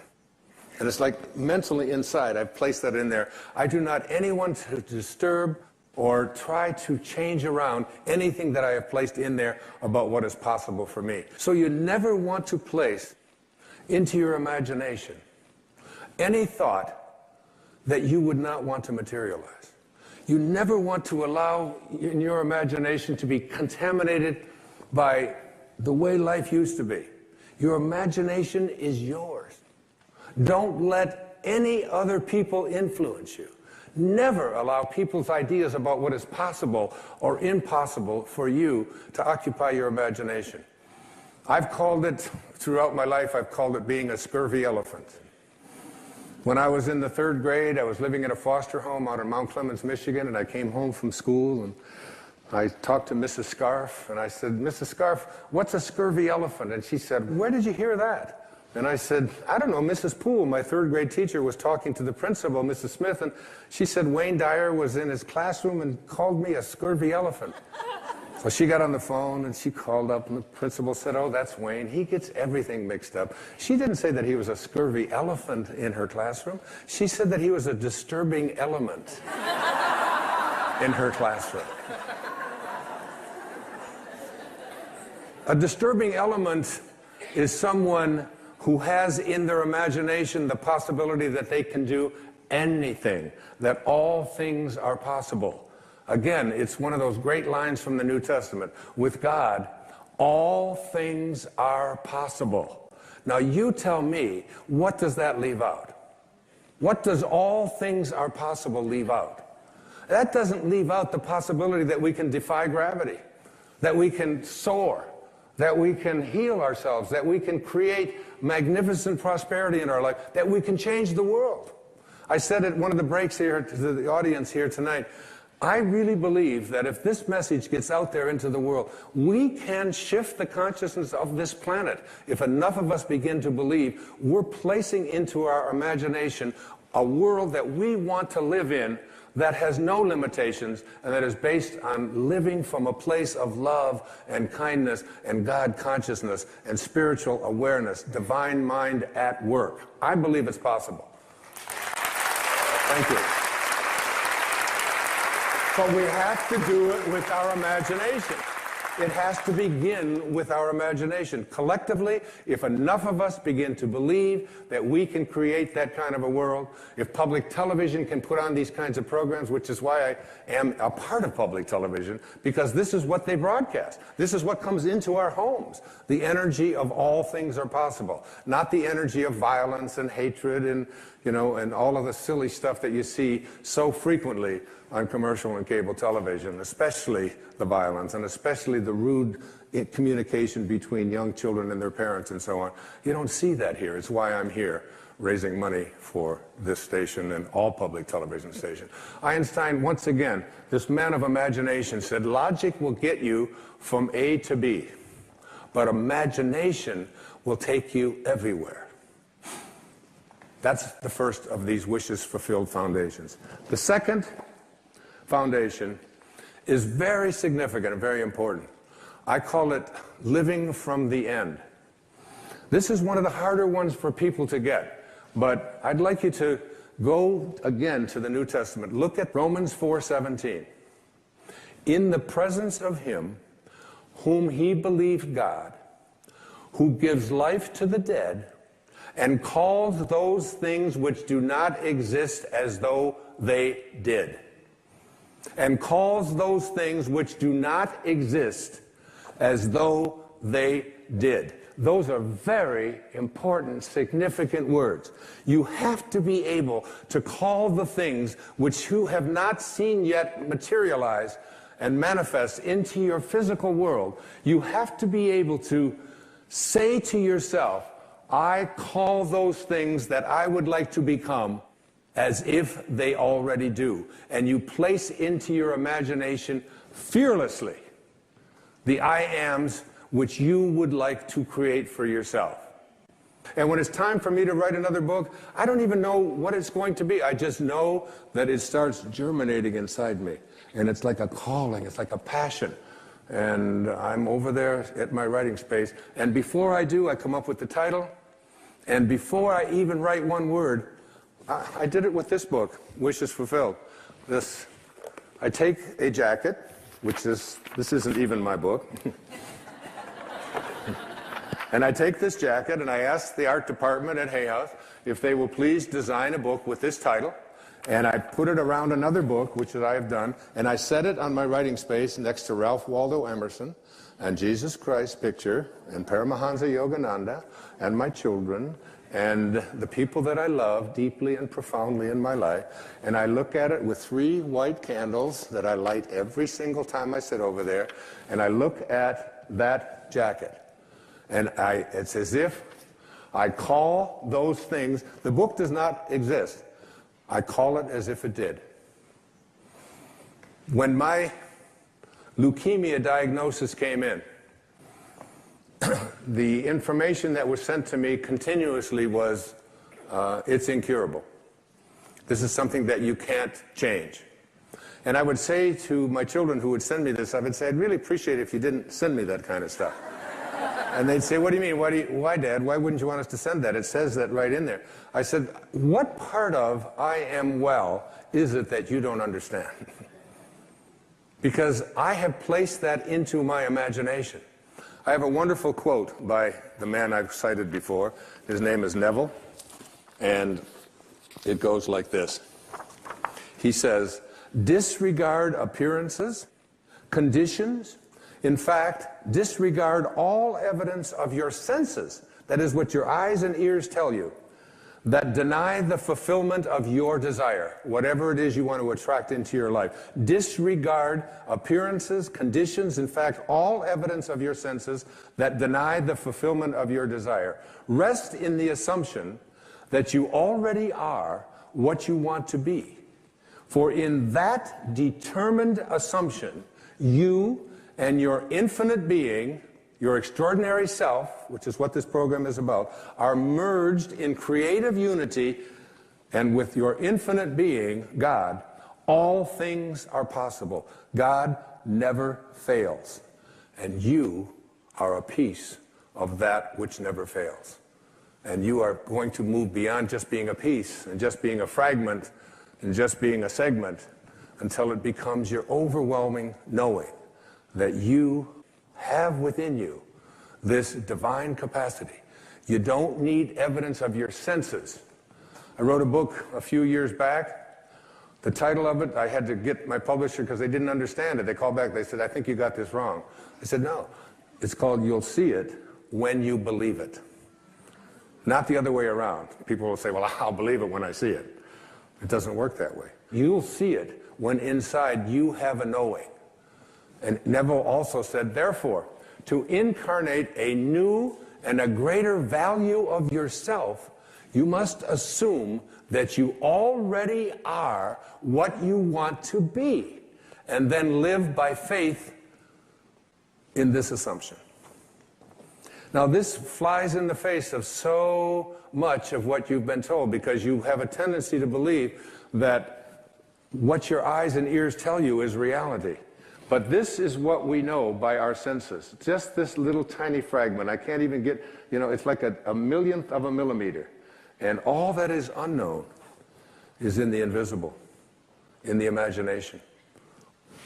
Speaker 1: And it's like mentally inside, I've placed that in there. I do not anyone to disturb or try to change around anything that I have placed in there about what is possible for me. So you never want to place into your imagination any thought that you would not want to materialize. You never want to allow in your imagination to be contaminated by the way life used to be. Your imagination is yours. Don't let any other people influence you. Never allow people's ideas about what is possible or impossible for you to occupy your imagination. I've called it, throughout my life, I've called it being a scurvy elephant. When I was in the 3rd grade, I was living in a foster home out in Mount Clemens, Michigan, and I came home from school, and I talked to Mrs. Scarf, and I said, Mrs. Scarf, what's a scurvy elephant? And she said, where did you hear that? And I said, I don't know, Mrs. Poole, my 3rd grade teacher, was talking to the principal, Mrs. Smith, and she said Wayne Dyer was in his classroom and called me a scurvy elephant. So she got on the phone and she called up, and the principal said, oh, that's Wayne. He gets everything mixed up. She didn't say that he was a scurvy elephant in her classroom. She said that he was a disturbing element in her classroom. A disturbing element is someone who has in their imagination the possibility that they can do anything, that all things are possible. Again, it's one of those great lines from the New Testament. With God, all things are possible. Now you tell me, what does that leave out? What does all things are possible leave out? That doesn't leave out the possibility that we can defy gravity, that we can soar, that we can heal ourselves, that we can create magnificent prosperity in our life, that we can change the world. I said at one of the breaks here to the audience here tonight, I really believe that if this message gets out there into the world, we can shift the consciousness of this planet. If enough of us begin to believe, we're placing into our imagination a world that we want to live in, that has no limitations, and that is based on living from a place of love and kindness and God consciousness and spiritual awareness, divine mind at work. I believe it's possible. Thank you. But we have to do it with our imagination. It has to begin with our imagination. Collectively, if enough of us begin to believe that we can create that kind of a world, if public television can put on these kinds of programs, which is why I am a part of public television, because this is what they broadcast. This is what comes into our homes. The energy of all things are possible, not the energy of violence and hatred and, and all of the silly stuff that you see so frequently on commercial and cable television, especially the violence and especially the rude communication between young children and their parents and so on. You don't see that here. It's why I'm here raising money for this station and all public television stations. Einstein, once again, this man of imagination, said logic will get you from A to B, but imagination will take you everywhere. That's the first of these wishes fulfilled foundations. The second foundation is very significant and very important. I call it living from the end. This is one of the harder ones for people to get, but I'd like you to go again to the New Testament. Look at Romans 4:17. In the presence of him whom he believed God, who gives life to the dead and calls those things which do not exist as though they did. And calls those things which do not exist as though they did. Those are very important, significant words. You have to be able to call the things which you have not seen yet materialize and manifest into your physical world. You have to be able to say to yourself, I call those things that I would like to become as if they already do. And you place into your imagination fearlessly the I ams which you would like to create for yourself. And when it's time for me to write another book, I don't even know what it's going to be. I just know that it starts germinating inside me. And it's like a calling, it's like a passion. And I'm over there at my writing space. And before I do, I come up with the title. And before I even write one word, I did it with this book, Wishes Fulfilled. I take a jacket, this isn't even my book. And I take this jacket and I ask the art department at Hay House if they will please design a book with this title. And I put it around another book, which I have done, and I set it on my writing space next to Ralph Waldo Emerson and Jesus Christ picture and Paramahansa Yogananda and my children and the people that I love deeply and profoundly in my life. And I look at it with 3 white candles that I light every single time I sit over there, and I look at that jacket. And it's as if I call those things, the book does not exist. I call it as if it did. When my leukemia diagnosis came in, the information that was sent to me continuously was, it's incurable. This is something that you can't change. And I would say to my children who would send me this, I would say, I'd really appreciate it if you didn't send me that kind of stuff. And they'd say, what do you mean? Why, Dad? Why wouldn't you want us to send that? It says that right in there. I said, what part of I am well is it that you don't understand? Because I have placed that into my imagination. I have a wonderful quote by the man I've cited before. His name is Neville, and it goes like this. He says, disregard appearances, conditions, in fact, disregard all evidence of your senses, that is what your eyes and ears tell you, that deny the fulfillment of your desire, whatever it is you want to attract into your life. Disregard appearances, conditions, in fact, all evidence of your senses that deny the fulfillment of your desire. Rest in the assumption that you already are what you want to be. For in that determined assumption, you and your infinite being, your extraordinary self, which is what this program is about, are merged in creative unity, and with your infinite being, God, all things are possible. God never fails, and you are a piece of that which never fails. And you are going to move beyond just being a piece and just being a fragment and just being a segment until it becomes your overwhelming knowing that you have within you this divine capacity. You don't need evidence of your senses. I wrote a book a few years back. The title of it, I had to get my publisher because they didn't understand it. They called back, they said, I think you got this wrong. I said, no, it's called You'll See It When You Believe It. Not the other way around. People will say, well, I'll believe it when I see it. It doesn't work that way. You'll see it when inside you have a knowing. And Neville also said, therefore, to incarnate a new and a greater value of yourself, you must assume that you already are what you want to be, and then live by faith in this assumption. Now, this flies in the face of so much of what you've been told, because you have a tendency to believe that what your eyes and ears tell you is reality. But this is what we know by our senses. Just this little tiny fragment. I can't even get, it's like a millionth of a millimeter. And all that is unknown is in the invisible, in the imagination.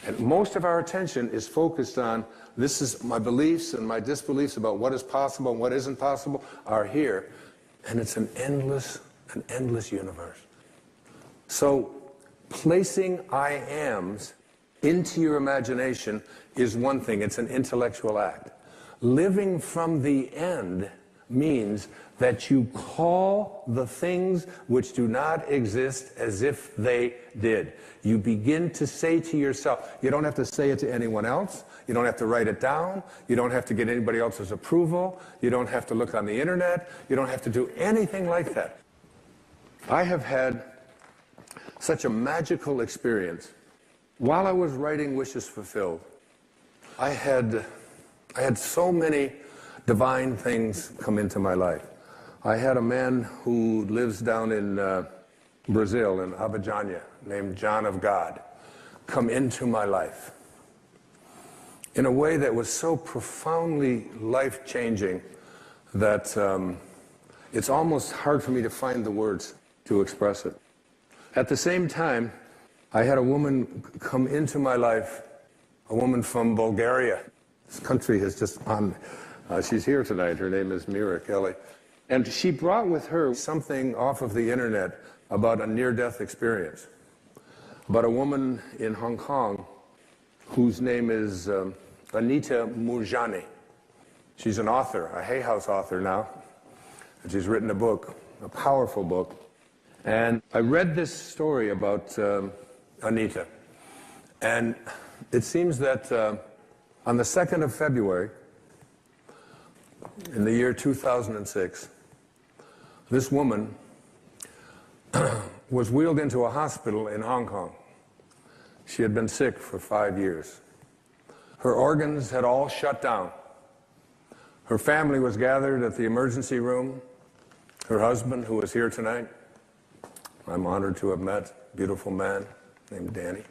Speaker 1: And most of our attention is focused on, this is my beliefs and my disbeliefs about what is possible and what isn't possible are here. And it's an endless universe. So placing I ams into your imagination is one thing. It's an intellectual act. Living from the end means that you call the things which do not exist as if they did. You begin to say to yourself, you don't have to say it to anyone else, you don't have to write it down, you don't have to get anybody else's approval, you don't have to look on the internet, you don't have to do anything like that. I have had such a magical experience. While I was writing Wishes Fulfilled, I had so many divine things come into my life. I had a man who lives down in Brazil, in Abidjan, named John of God, come into my life in a way that was so profoundly life-changing that it's almost hard for me to find the words to express it. At the same time, I had a woman come into my life, a woman from Bulgaria. This country has just she's here tonight. Her name is Mira Kelly. And she brought with her something off of the internet about a near-death experience, about a woman in Hong Kong whose name is Anita Murjani. She's an author, a Hay House author now, and she's written a book, a powerful book. And I read this story about Anita, and it seems that on the 2nd of February, in the year 2006, this woman was wheeled into a hospital in Hong Kong. She had been sick for 5 years. Her organs had all shut down. Her family was gathered at the emergency room. Her husband, who was here tonight, I'm honored to have met, a beautiful man named Danny.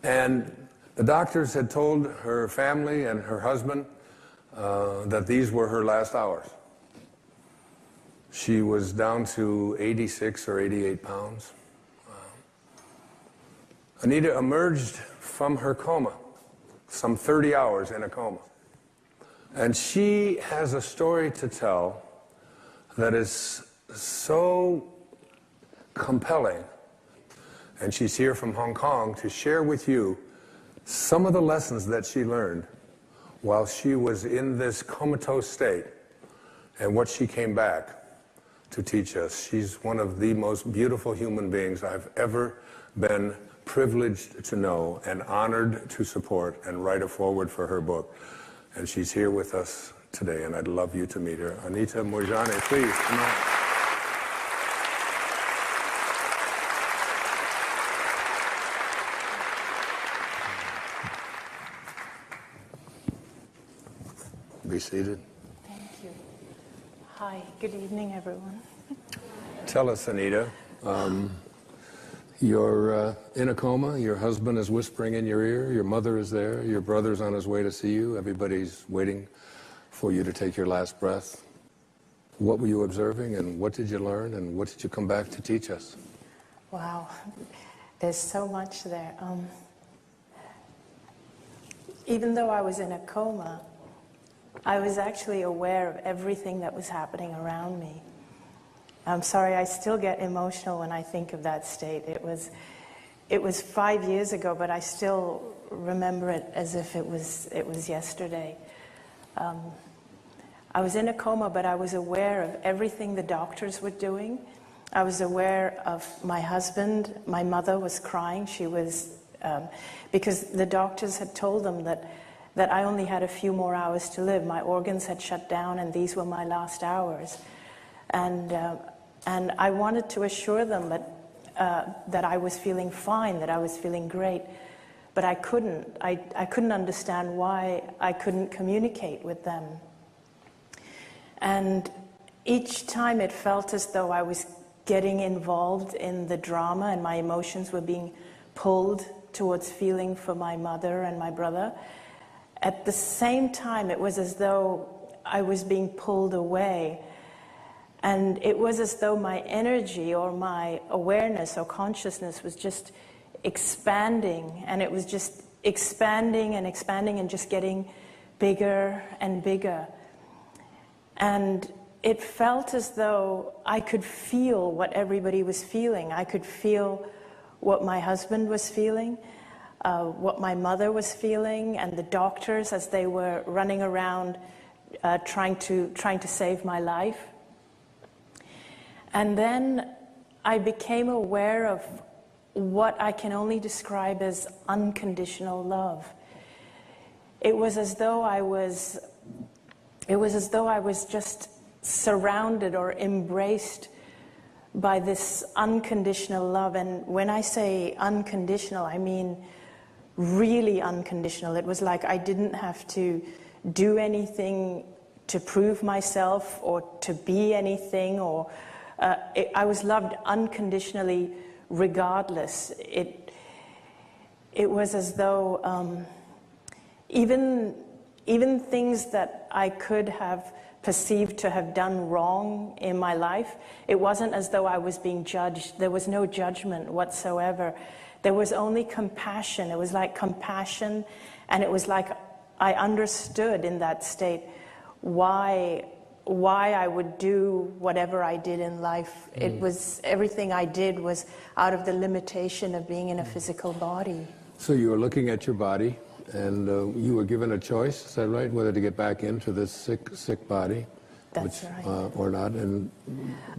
Speaker 1: And the doctors had told her family and her husband that these were her last hours. She was down to 86 or 88 pounds. Anita emerged from her coma, some 30 hours in a coma. And she has a story to tell that is so compelling. And she's here from Hong Kong to share with you some of the lessons that she learned while she was in this comatose state and what she came back to teach us. She's one of the most beautiful human beings I've ever been privileged to know and honored to support and write a foreword for her book. And she's here with us today, and I'd love you to meet her. Anita Murjani, please, come on. Be seated.
Speaker 3: Thank you. Hi, good evening, everyone.
Speaker 1: Tell us, Anita, you're in a coma, your husband is whispering in your ear, your mother is there, your brother's on his way to see you, everybody's waiting for you to take your last breath. What were you observing, and what did you learn, and what did you come back to teach us?
Speaker 3: Wow, there's so much there. Even though I was in a coma, I was actually aware of everything that was happening around me. I'm sorry, I still get emotional when I think of that state. It was 5 years ago, but I still remember it as if it was yesterday. I was in a coma, but I was aware of everything the doctors were doing. I was aware of my husband. My mother was crying. She was, because the doctors had told them that I only had a few more hours to live. My organs had shut down, and these were my last hours. And I wanted to assure them that I was feeling fine, that I was feeling great, but I couldn't. I couldn't understand why I couldn't communicate with them. And each time it felt as though I was getting involved in the drama and my emotions were being pulled towards feeling for my mother and my brother. At the same time, it was as though I was being pulled away. And it was as though my energy or my awareness or consciousness was just expanding. And it was just expanding and expanding and just getting bigger and bigger. And it felt as though I could feel what everybody was feeling. I could feel what my husband was feeling, what my mother was feeling, and the doctors as they were running around trying to save my life. And then I became aware of what I can only describe as unconditional love. It was as though I was just surrounded or embraced by this unconditional love. And when I say unconditional, I mean really unconditional. It was like I didn't have to do anything to prove myself or to be anything, or I was loved unconditionally regardless. It was as though even things that I could have perceived to have done wrong in my life, it wasn't as though I was being judged. There was no judgment whatsoever. There was only compassion. It was like compassion, and it was like I understood in that state why I would do whatever I did in life. It was, everything I did was out of the limitation of being in a physical body.
Speaker 1: So you were looking at your body, and you were given a choice, is that right, whether to get back into this sick body?
Speaker 3: That's right.
Speaker 1: Or not, and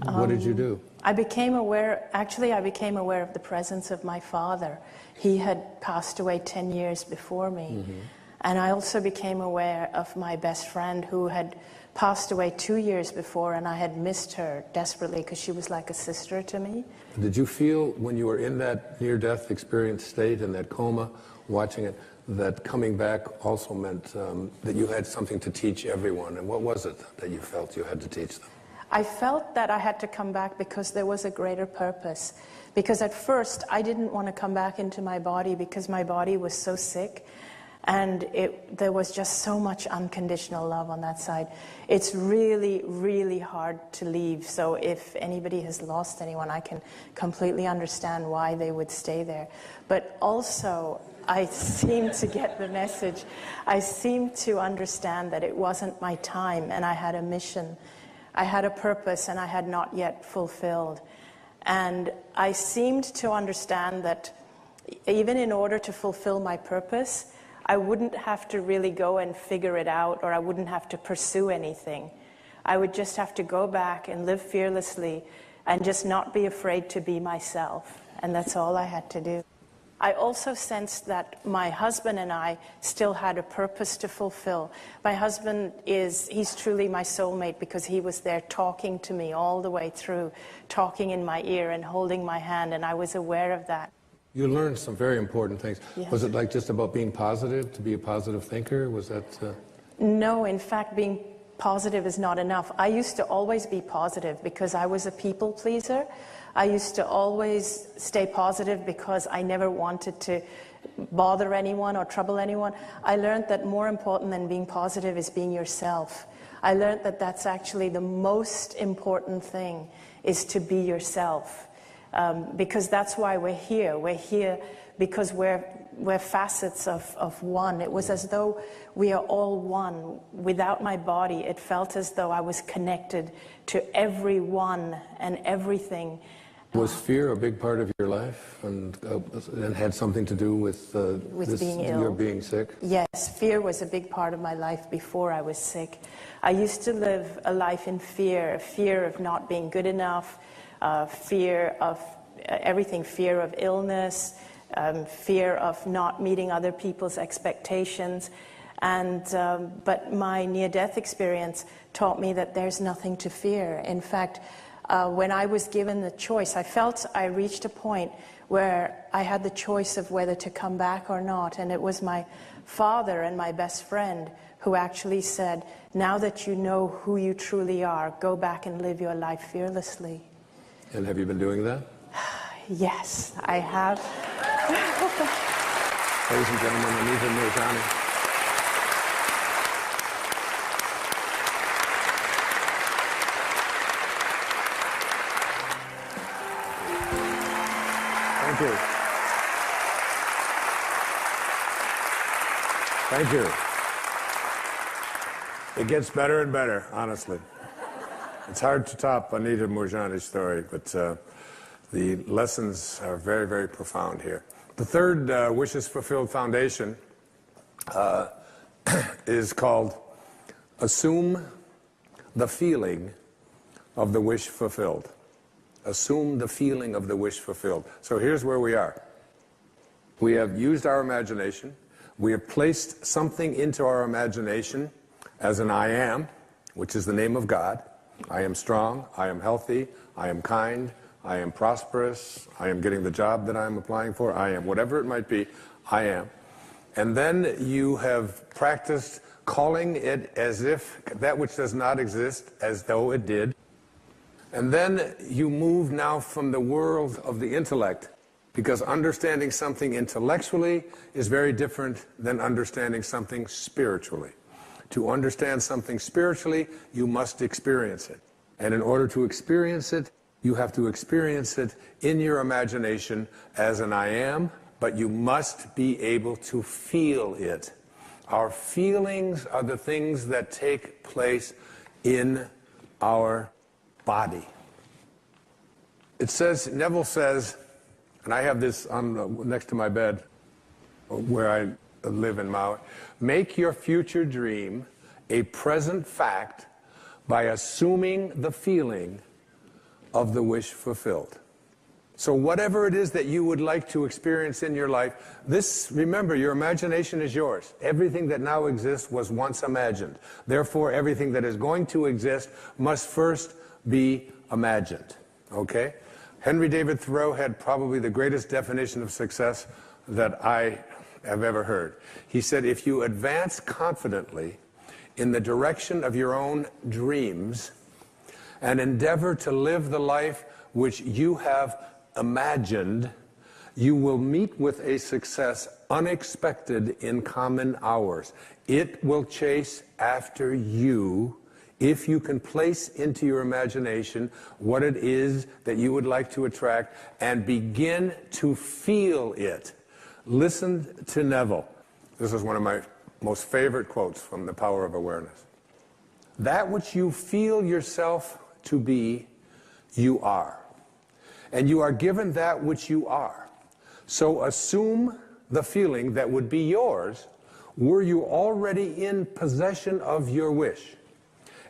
Speaker 1: what did you do?
Speaker 3: I became aware of the presence of my father. He had passed away 10 years before me. Mm-hmm. And I also became aware of my best friend who had passed away 2 years before, and I had missed her desperately because she was like a sister to me.
Speaker 1: Did you feel when you were in that near-death experience state, in that coma, watching it, that coming back also meant that you had something to teach everyone? And what was it that you felt you had to teach them?
Speaker 3: I felt that I had to come back because there was a greater purpose. Because at first, I didn't want to come back into my body because my body was so sick. And there was just so much unconditional love on that side. It's really, really hard to leave. So if anybody has lost anyone, I can completely understand why they would stay there. But also, I seem to get the message. I seem to understand that it wasn't my time, and I had a mission. I had a purpose, and I had not yet fulfilled. And I seemed to understand that even in order to fulfill my purpose, I wouldn't have to really go and figure it out, or I wouldn't have to pursue anything. I would just have to go back and live fearlessly and just not be afraid to be myself. And that's all I had to do. I also sensed that my husband and I still had a purpose to fulfill. My husband he's truly my soulmate because he was there talking to me all the way through, talking in my ear and holding my hand, and I was aware of that.
Speaker 1: You learned some very important things.
Speaker 3: Yes.
Speaker 1: Was it like just about being positive, to be a positive thinker? Was that...
Speaker 3: No, in fact, being positive is not enough. I used to always be positive because I was a people pleaser. I used to always stay positive because I never wanted to bother anyone or trouble anyone. I learned that more important than being positive is being yourself. I learned that that's actually the most important thing, is to be yourself. Because that's why we're here. We're here because we're facets of one. It was as though we are all one. Without my body, it felt as though I was connected to everyone and everything.
Speaker 1: Was fear a big part of your life, and had something to do with
Speaker 3: being ill?
Speaker 1: Your being sick?
Speaker 3: Yes, fear was a big part of my life before I was sick. I used to live a life in fear of not being good enough, fear of everything, fear of illness, fear of not meeting other people's expectations. And but my near-death experience taught me that there's nothing to fear. In fact, When I was given the choice, I felt I reached a point where I had the choice of whether to come back or not. And it was my father and my best friend who actually said, now that you know who you truly are, go back and live your life fearlessly.
Speaker 1: And have you been doing that?
Speaker 3: Yes, I have.
Speaker 1: Ladies and gentlemen, Anita Mirjani. Thank you. Thank you. It gets better and better, honestly. It's hard to top Anita Mirjani's story, but the lessons are very, very profound here. The third Wishes Fulfilled Foundation is called Assume the Feeling of the Wish Fulfilled. Assume the feeling of the wish fulfilled. So here's where we are. We have used our imagination. We have placed something into our imagination as an I am, which is the name of God. I am strong, I am healthy, I am kind, I am prosperous, I am getting the job that I'm applying for, I am whatever it might be, I am. And then you have practiced calling it as if that which does not exist as though it did. And then you move now from the world of the intellect, because understanding something intellectually is very different than understanding something spiritually. To understand something spiritually, you must experience it. And in order to experience it, you have to experience it in your imagination as an I am, but you must be able to feel it. Our feelings are the things that take place in our body. It says, Neville says, and I have this on next to my bed where I live in Maui, make your future dream a present fact by assuming the feeling of the wish fulfilled. So whatever it is that you would like to experience in your life, remember, your imagination is yours. Everything that now exists was once imagined. Therefore, everything that is going to exist must first be imagined. Okay? Henry David Thoreau had probably the greatest definition of success that I have ever heard. He said, if you advance confidently in the direction of your own dreams and endeavor to live the life which you have imagined, you will meet with a success unexpected in common hours. It will chase after you if you can place into your imagination what it is that you would like to attract and begin to feel it. Listen to Neville. This is one of my most favorite quotes from The Power of Awareness. That which you feel yourself to be, you are. And you are given that which you are. So assume the feeling that would be yours were you already in possession of your wish.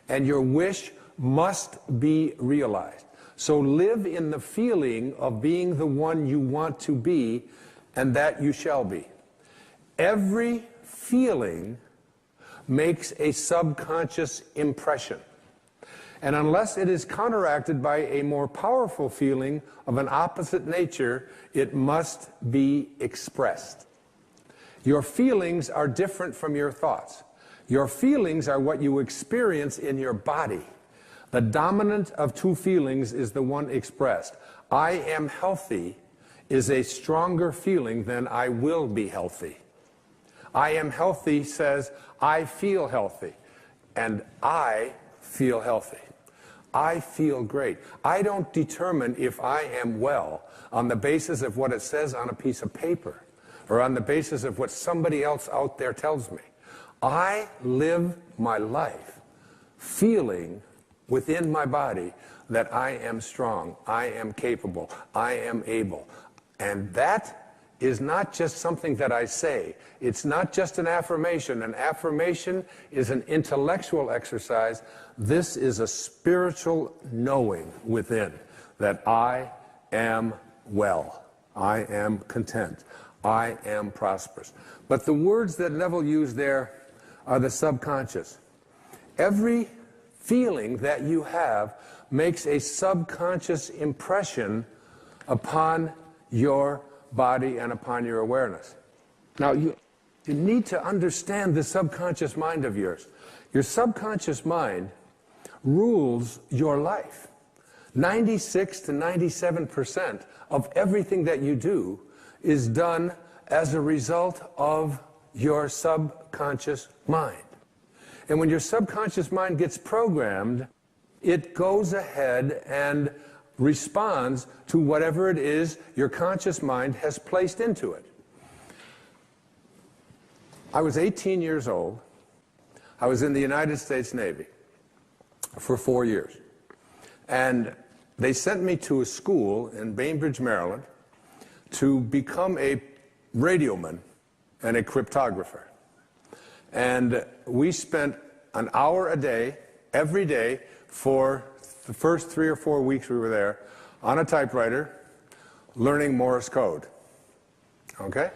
Speaker 1: And your wish must be realized. So live in the feeling of being the one you want to be, and that you shall be. Every feeling makes a subconscious impression. And unless it is counteracted by a more powerful feeling of an opposite nature, it must be expressed. Your feelings are different from your thoughts. Your feelings are what you experience in your body. The dominant of two feelings is the one expressed. I am healthy is a stronger feeling than I will be healthy. I am healthy says I feel healthy, and I feel healthy. I feel great. I don't determine if I am well on the basis of what it says on a piece of paper or on the basis of what somebody else out there tells me. I live my life feeling within my body that I am strong, I am capable, I am able. And that is not just something that I say. It's not just an affirmation. An affirmation is an intellectual exercise. This is a spiritual knowing within that I am well, I am content, I am prosperous. But the words that Neville used there are the subconscious. Every feeling that you have makes a subconscious impression upon your body and upon your awareness. Now, you need to understand the subconscious mind of yours. Your subconscious mind rules your life. 96 to 97% of everything that you do is done as a result of your subconscious mind. And when your subconscious mind gets programmed, it goes ahead and responds to whatever it is your conscious mind has placed into it. I was 18 years old. I was in the United States Navy for 4 years. And they sent me to a school in Bainbridge, Maryland, to become a radioman and a cryptographer. And we spent an hour a day, every day, for the first 3 or 4 weeks we were there, on a typewriter, learning Morse code. Okay?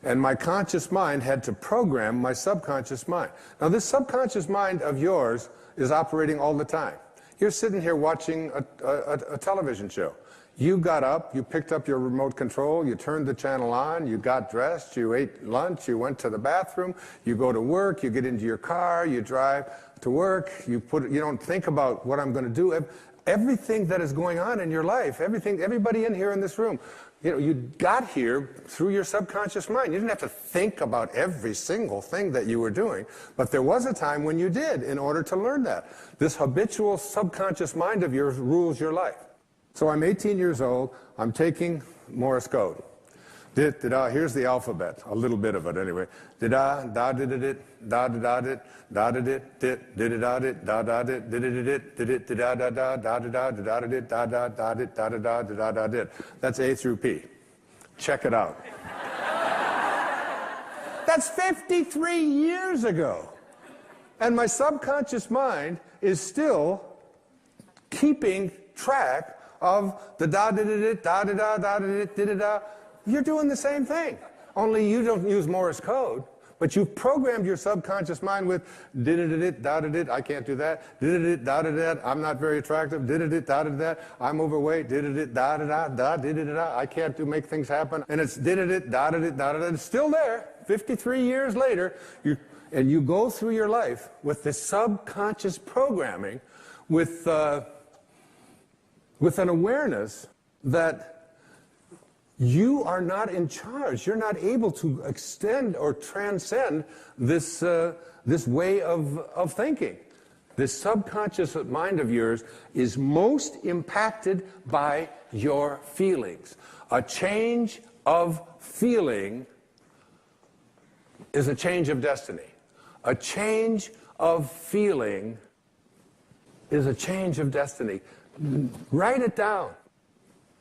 Speaker 1: And my conscious mind had to program my subconscious mind. Now, this subconscious mind of yours is operating all the time. You're sitting here watching a television show. You got up, you picked up your remote control, you turned the channel on, you got dressed, you ate lunch, you went to the bathroom, you go to work, you get into your car, you drive to work, you don't think about what I'm going to do. Everything that is going on in your life, everybody in here in this room, you got here through your subconscious mind. You didn't have to think about every single thing that you were doing, but there was a time when you did in order to learn that. This habitual subconscious mind of yours rules your life. So I'm 18 years old, I'm taking Morse code. Here's the alphabet, a little bit of it anyway. Da da da da da da da da da da da da da da da da. That's A through P. Check it out. That's 53 years ago. And my subconscious mind is still keeping track of the da da da da da da da da da da. You're doing the same thing, only you don't use Morse code, but you've programmed your subconscious mind with did-it-it, da-da-dit, I can't do that, did-it-it, da-da-dat, I'm not very attractive, did-it-it, da-da-dat, I'm overweight, did-it-it, da-da-da, da-did-it-da, I can't make things happen, and it's did-it-it, da-da-dit, da-da-da, it's still there, 53 years later, and you go through your life with this subconscious programming with an awareness that you are not in charge. You're not able to extend or transcend this way of thinking. This subconscious mind of yours is most impacted by your feelings. A change of feeling is a change of destiny. A change of feeling is a change of destiny. Write it down.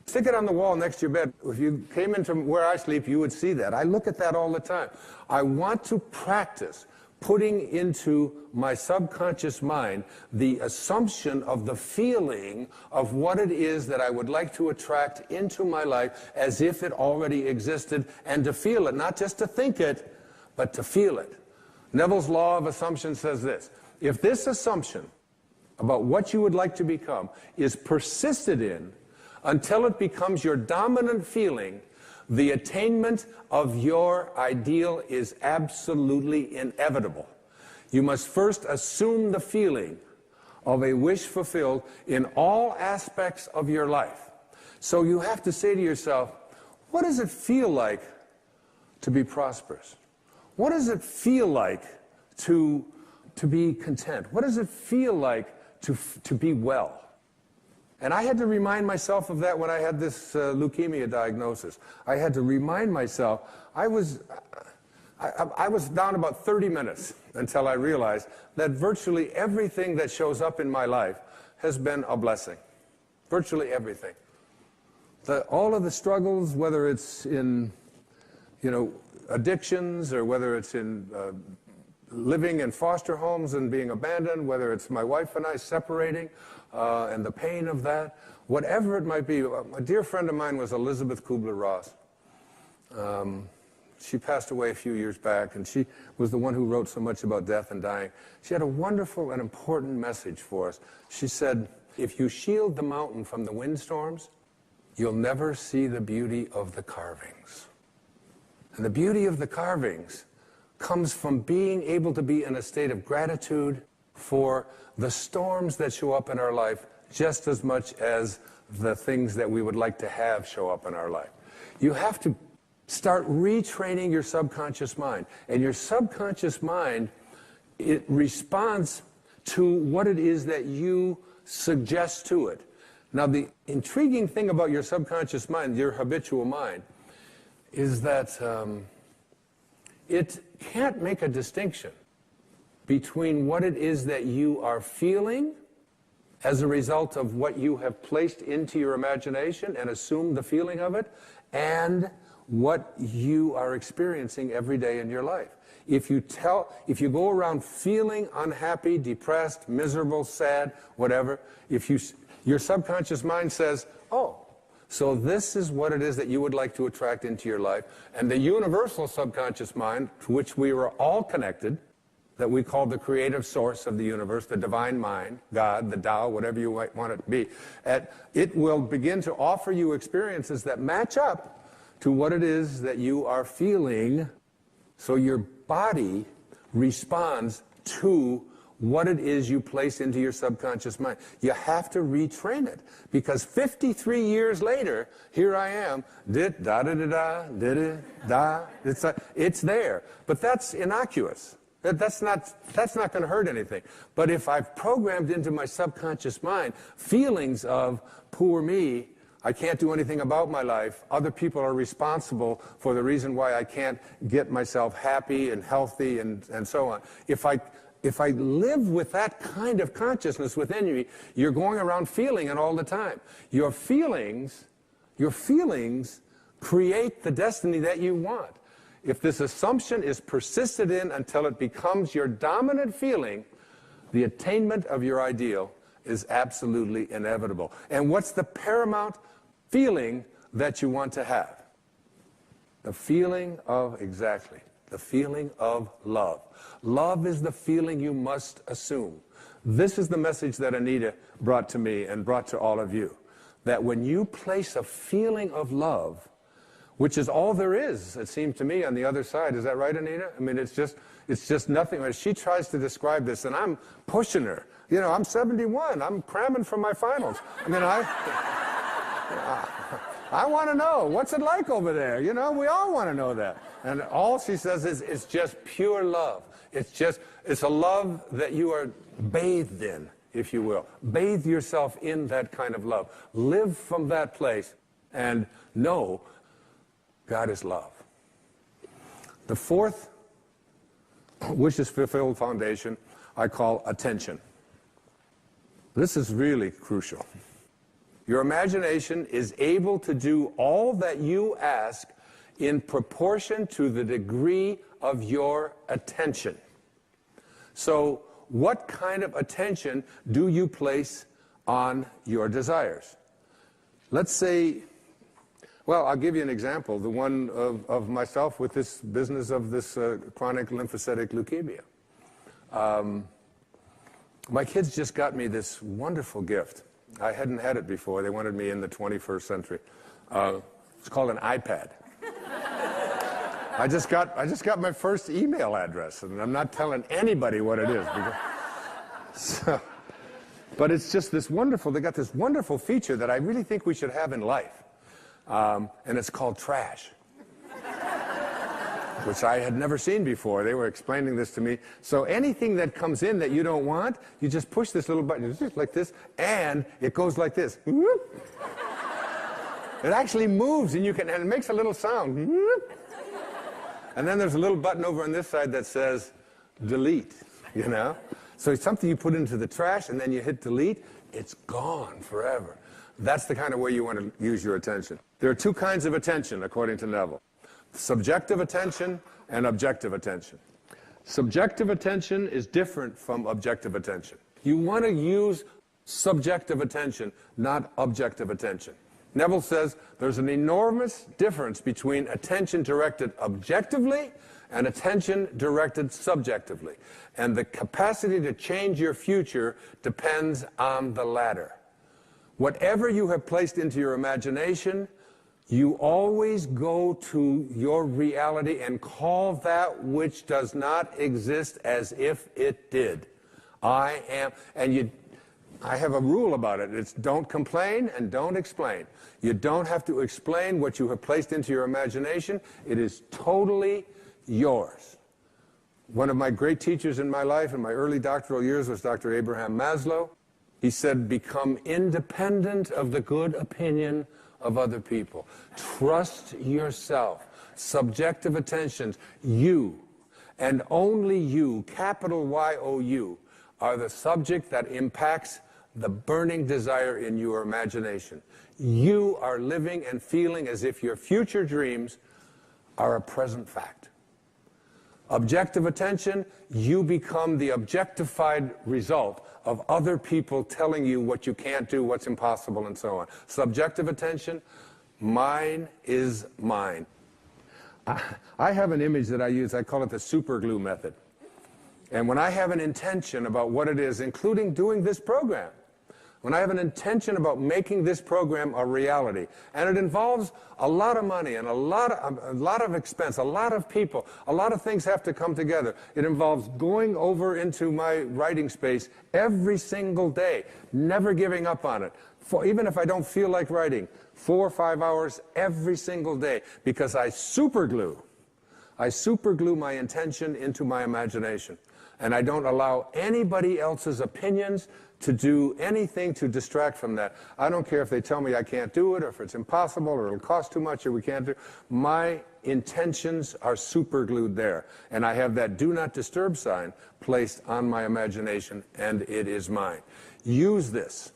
Speaker 1: Stick it on the wall next to your bed. If you came into where I sleep, you would see that. I look at that all the time. I want to practice putting into my subconscious mind the assumption of the feeling of what it is that I would like to attract into my life as if it already existed, and to feel it, not just to think it, but to feel it. Neville's law of assumption says this: if this assumption about what you would like to become is persisted in until it becomes your dominant feeling, the attainment of your ideal is absolutely inevitable. You must first assume the feeling of a wish fulfilled in all aspects of your life. So you have to say to yourself, what does it feel like to be prosperous? What does it feel like to be content? What does it feel like to be well? And I had to remind myself of that when I had this leukemia diagnosis. I had to remind myself, I was down about 30 minutes until I realized that virtually everything that shows up in my life has been a blessing. Virtually everything. All of the struggles, whether it's in, addictions, or whether it's in living in foster homes and being abandoned, whether it's my wife and I separating, and the pain of that, whatever it might be. A dear friend of mine was Elizabeth Kubler-Ross. She passed away a few years back, and she was the one who wrote so much about death and dying. She had a wonderful and important message for us. She said, If you shield the mountain from the windstorms, you'll never see the beauty of the carvings. And the beauty of the carvings comes from being able to be in a state of gratitude for the storms that show up in our life just as much as the things that we would like to have show up in our life. You have to start retraining your subconscious mind. And your subconscious mind, it responds to what it is that you suggest to it. Now, the intriguing thing about your subconscious mind, your habitual mind, is that it can't make a distinction between what it is that you are feeling as a result of what you have placed into your imagination and assumed the feeling of it, and what you are experiencing every day in your life. If you go around feeling unhappy, depressed, miserable, sad, whatever, your subconscious mind says, oh, so this is what it is that you would like to attract into your life. And the universal subconscious mind, to which we are all connected, that we call the creative source of the universe, the divine mind, God, the Tao, whatever you might want it to be, it will begin to offer you experiences that match up to what it is that you are feeling, so your body responds to what it is you place into your subconscious mind. You have to retrain it, because 53 years later, here I am, it's there. But that's innocuous. That's not going to hurt anything. But if I've programmed into my subconscious mind feelings of poor me, I can't do anything about my life, other people are responsible for the reason why I can't get myself happy and healthy and so on. If I live with that kind of consciousness within you, you're going around feeling it all the time. Your feelings create the destiny that you want. If this assumption is persisted in until it becomes your dominant feeling, the attainment of your ideal is absolutely inevitable. And what's the paramount feeling that you want to have? The feeling of, exactly, the feeling of love. Love is the feeling you must assume. This is the message that Anita brought to me and brought to all of you. That when you place a feeling of love, which is all there is, it seems to me, on the other side. Is that right, Anita? I mean, it's just nothing. When she tries to describe this, and I'm pushing her. You know, I'm 71. I'm cramming for my finals. I mean, I want to know, what's it like over there? You know, we all want to know that. And all she says is, it's just pure love. It's a love that you are bathed in, if you will. Bathe yourself in that kind of love. Live from that place and know God is love. The fourth wishes fulfilled foundation I call attention. This is really crucial. Your imagination is able to do all that you ask in proportion to the degree of your attention. So, what kind of attention do you place on your desires? Let's say, well, I'll give you an example, the one of myself with this business of this chronic lymphocytic leukemia. My kids just got me this wonderful gift. I hadn't had it before. They wanted me in the 21st century. It's called an iPad. I just got my first email address, and I'm not telling anybody what it is. But it's just this wonderful, they got this wonderful feature that I really think we should have in life. And it's called trash, which I had never seen before. They were explaining this to me. So anything that comes in that you don't want, you just push this little button, it's just like this, and it goes like this. It actually moves, and it makes a little sound. And then there's a little button over on this side that says delete, you know? So it's something you put into the trash, and then you hit delete, it's gone forever. That's the kind of way you want to use your attention. There are two kinds of attention, according to Neville. Subjective attention and objective attention. Subjective attention is different from objective attention. You want to use subjective attention, not objective attention. Neville says there's an enormous difference between attention directed objectively and attention directed subjectively. And the capacity to change your future depends on the latter. Whatever you have placed into your imagination, you always go to your reality and call that which does not exist as if it did. I am, and I have a rule about it. It's don't complain and don't explain. You don't have to explain what you have placed into your imagination. It is totally yours. One of my great teachers in my life in my early doctoral years was Dr. Abraham Maslow. He said, become independent of the good opinion of other people. Trust yourself. Subjective attentions. You, and only you, capital Y-O-U, are the subject that impacts the burning desire in your imagination. You are living and feeling as if your future dreams are a present fact. Objective attention, you become the objectified result of other people telling you what you can't do, what's impossible, and so on. Subjective attention, mine is mine. I have an image that I use, I call it the super glue method. And when I have an intention about what it is, including doing this program, when I have an intention about making this program a reality, and it involves a lot of money and a lot of expense, a lot of people, a lot of things have to come together. It involves going over into my writing space every single day, never giving up on it. Even if I don't feel like writing, 4 or 5 hours every single day, because I superglue my intention into my imagination. And I don't allow anybody else's opinions to do anything to distract from that. I don't care if they tell me I can't do it, or if it's impossible, or it'll cost too much, or we can't do it. My intentions are superglued there. And I have that do not disturb sign placed on my imagination, and it is mine. Use this.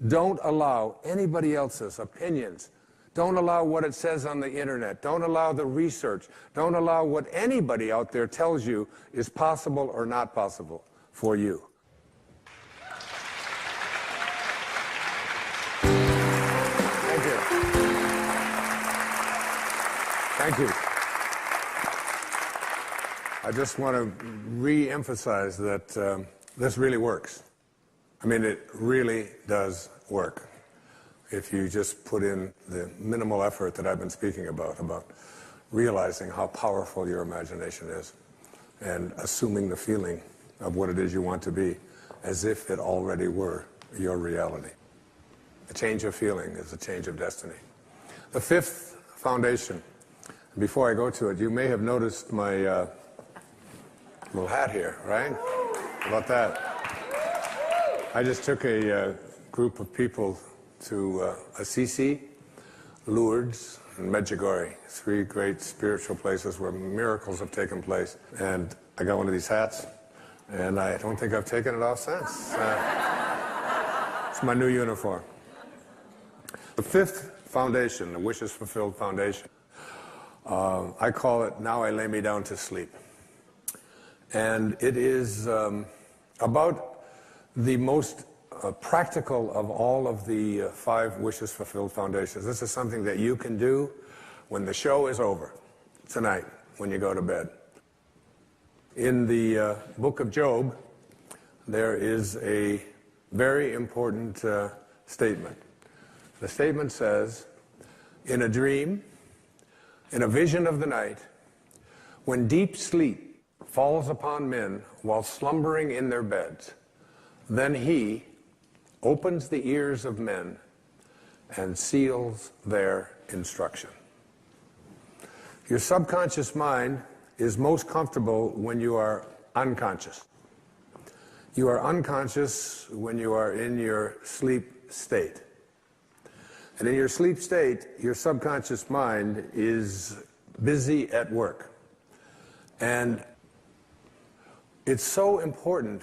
Speaker 1: Don't allow anybody else's opinions. Don't allow what it says on the internet. Don't allow the research. Don't allow what anybody out there tells you is possible or not possible for you. Thank you. Thank you. I just want to re-emphasize that this really works. I mean, it really does work. If you just put in the minimal effort that I've been speaking about realizing how powerful your imagination is and assuming the feeling of what it is you want to be as if it already were your reality. A change of feeling is a change of destiny. The fifth foundation, before I go to it, you may have noticed my little hat here, right? How about that? I just took a group of people to Assisi, Lourdes, and Medjugorje, 3 great spiritual places where miracles have taken place. And I got one of these hats, and I don't think I've taken it off since. It's my new uniform. The fifth foundation, the Wishes Fulfilled Foundation, I call it Now I Lay Me Down to Sleep. And it is about the most practical of all of the 5 Wishes Fulfilled Foundations. This is something that you can do when the show is over, tonight, when you go to bed. In the book of Job, there is a very important statement. The statement says, in a dream, in a vision of the night, when deep sleep falls upon men while slumbering in their beds, then he opens the ears of men and seals their instruction. Your subconscious mind is most comfortable when you are unconscious. You are unconscious when you are in your sleep state. And in your sleep state, your subconscious mind is busy at work. And it's so important,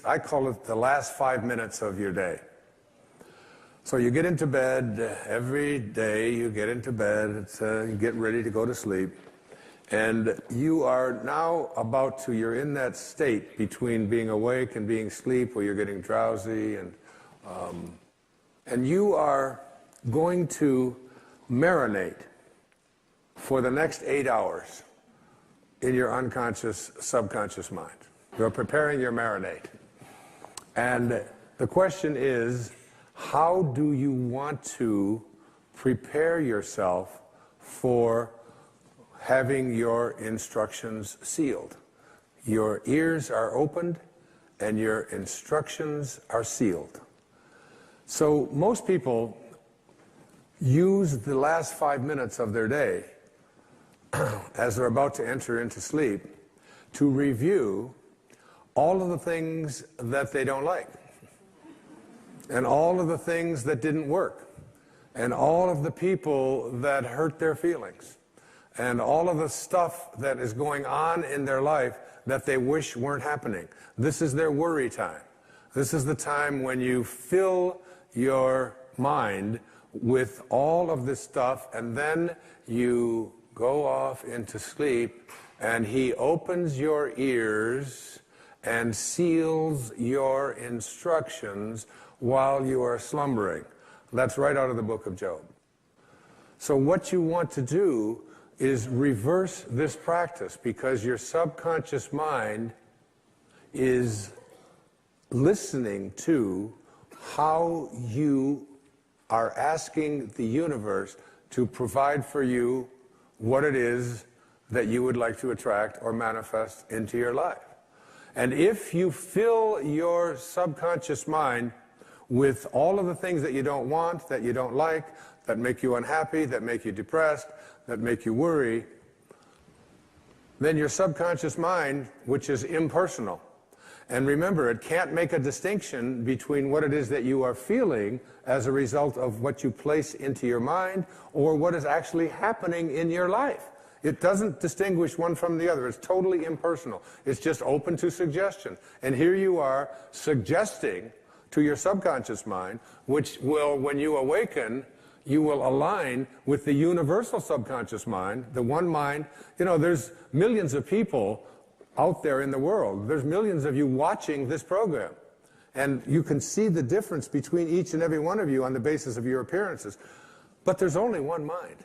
Speaker 1: I call it the last 5 minutes of your day. So you get into bed, every day you get into bed, you get ready to go to sleep, and you are now you're in that state between being awake and being asleep, where you're getting drowsy, and you are going to marinate for the next 8 hours in your unconscious, subconscious mind. You're preparing your marinade. And the question is, How do you want to prepare yourself for having your instructions sealed? Your ears are opened and your instructions are sealed. So most people use the last 5 minutes of their day as they're about to enter into sleep to review all of the things that they don't like, and all of the things that didn't work, and all of the people that hurt their feelings, and all of the stuff that is going on in their life that they wish weren't happening. This is their worry time. This is the time when you fill your mind with all of this stuff, and then you go off into sleep, and he opens your ears and seals your instructions while you are slumbering. That's right out of the book of Job. So what you want to do is reverse this practice, because your subconscious mind is listening to how you are asking the universe to provide for you what it is that you would like to attract or manifest into your life. And if you fill your subconscious mind with all of the things that you don't want, that you don't like, that make you unhappy, that make you depressed, that make you worry, then your subconscious mind, which is impersonal, and remember, it can't make a distinction between what it is that you are feeling as a result of what you place into your mind or what is actually happening in your life. It doesn't distinguish one from the other. It's totally impersonal. It's just open to suggestion. And here you are suggesting to your subconscious mind, which will, when you awaken, you will align with the universal subconscious mind, the one mind. You know, there's millions of people out there in the world. There's millions of you watching this program. And you can see the difference between each and every one of you on the basis of your appearances. But there's only one mind.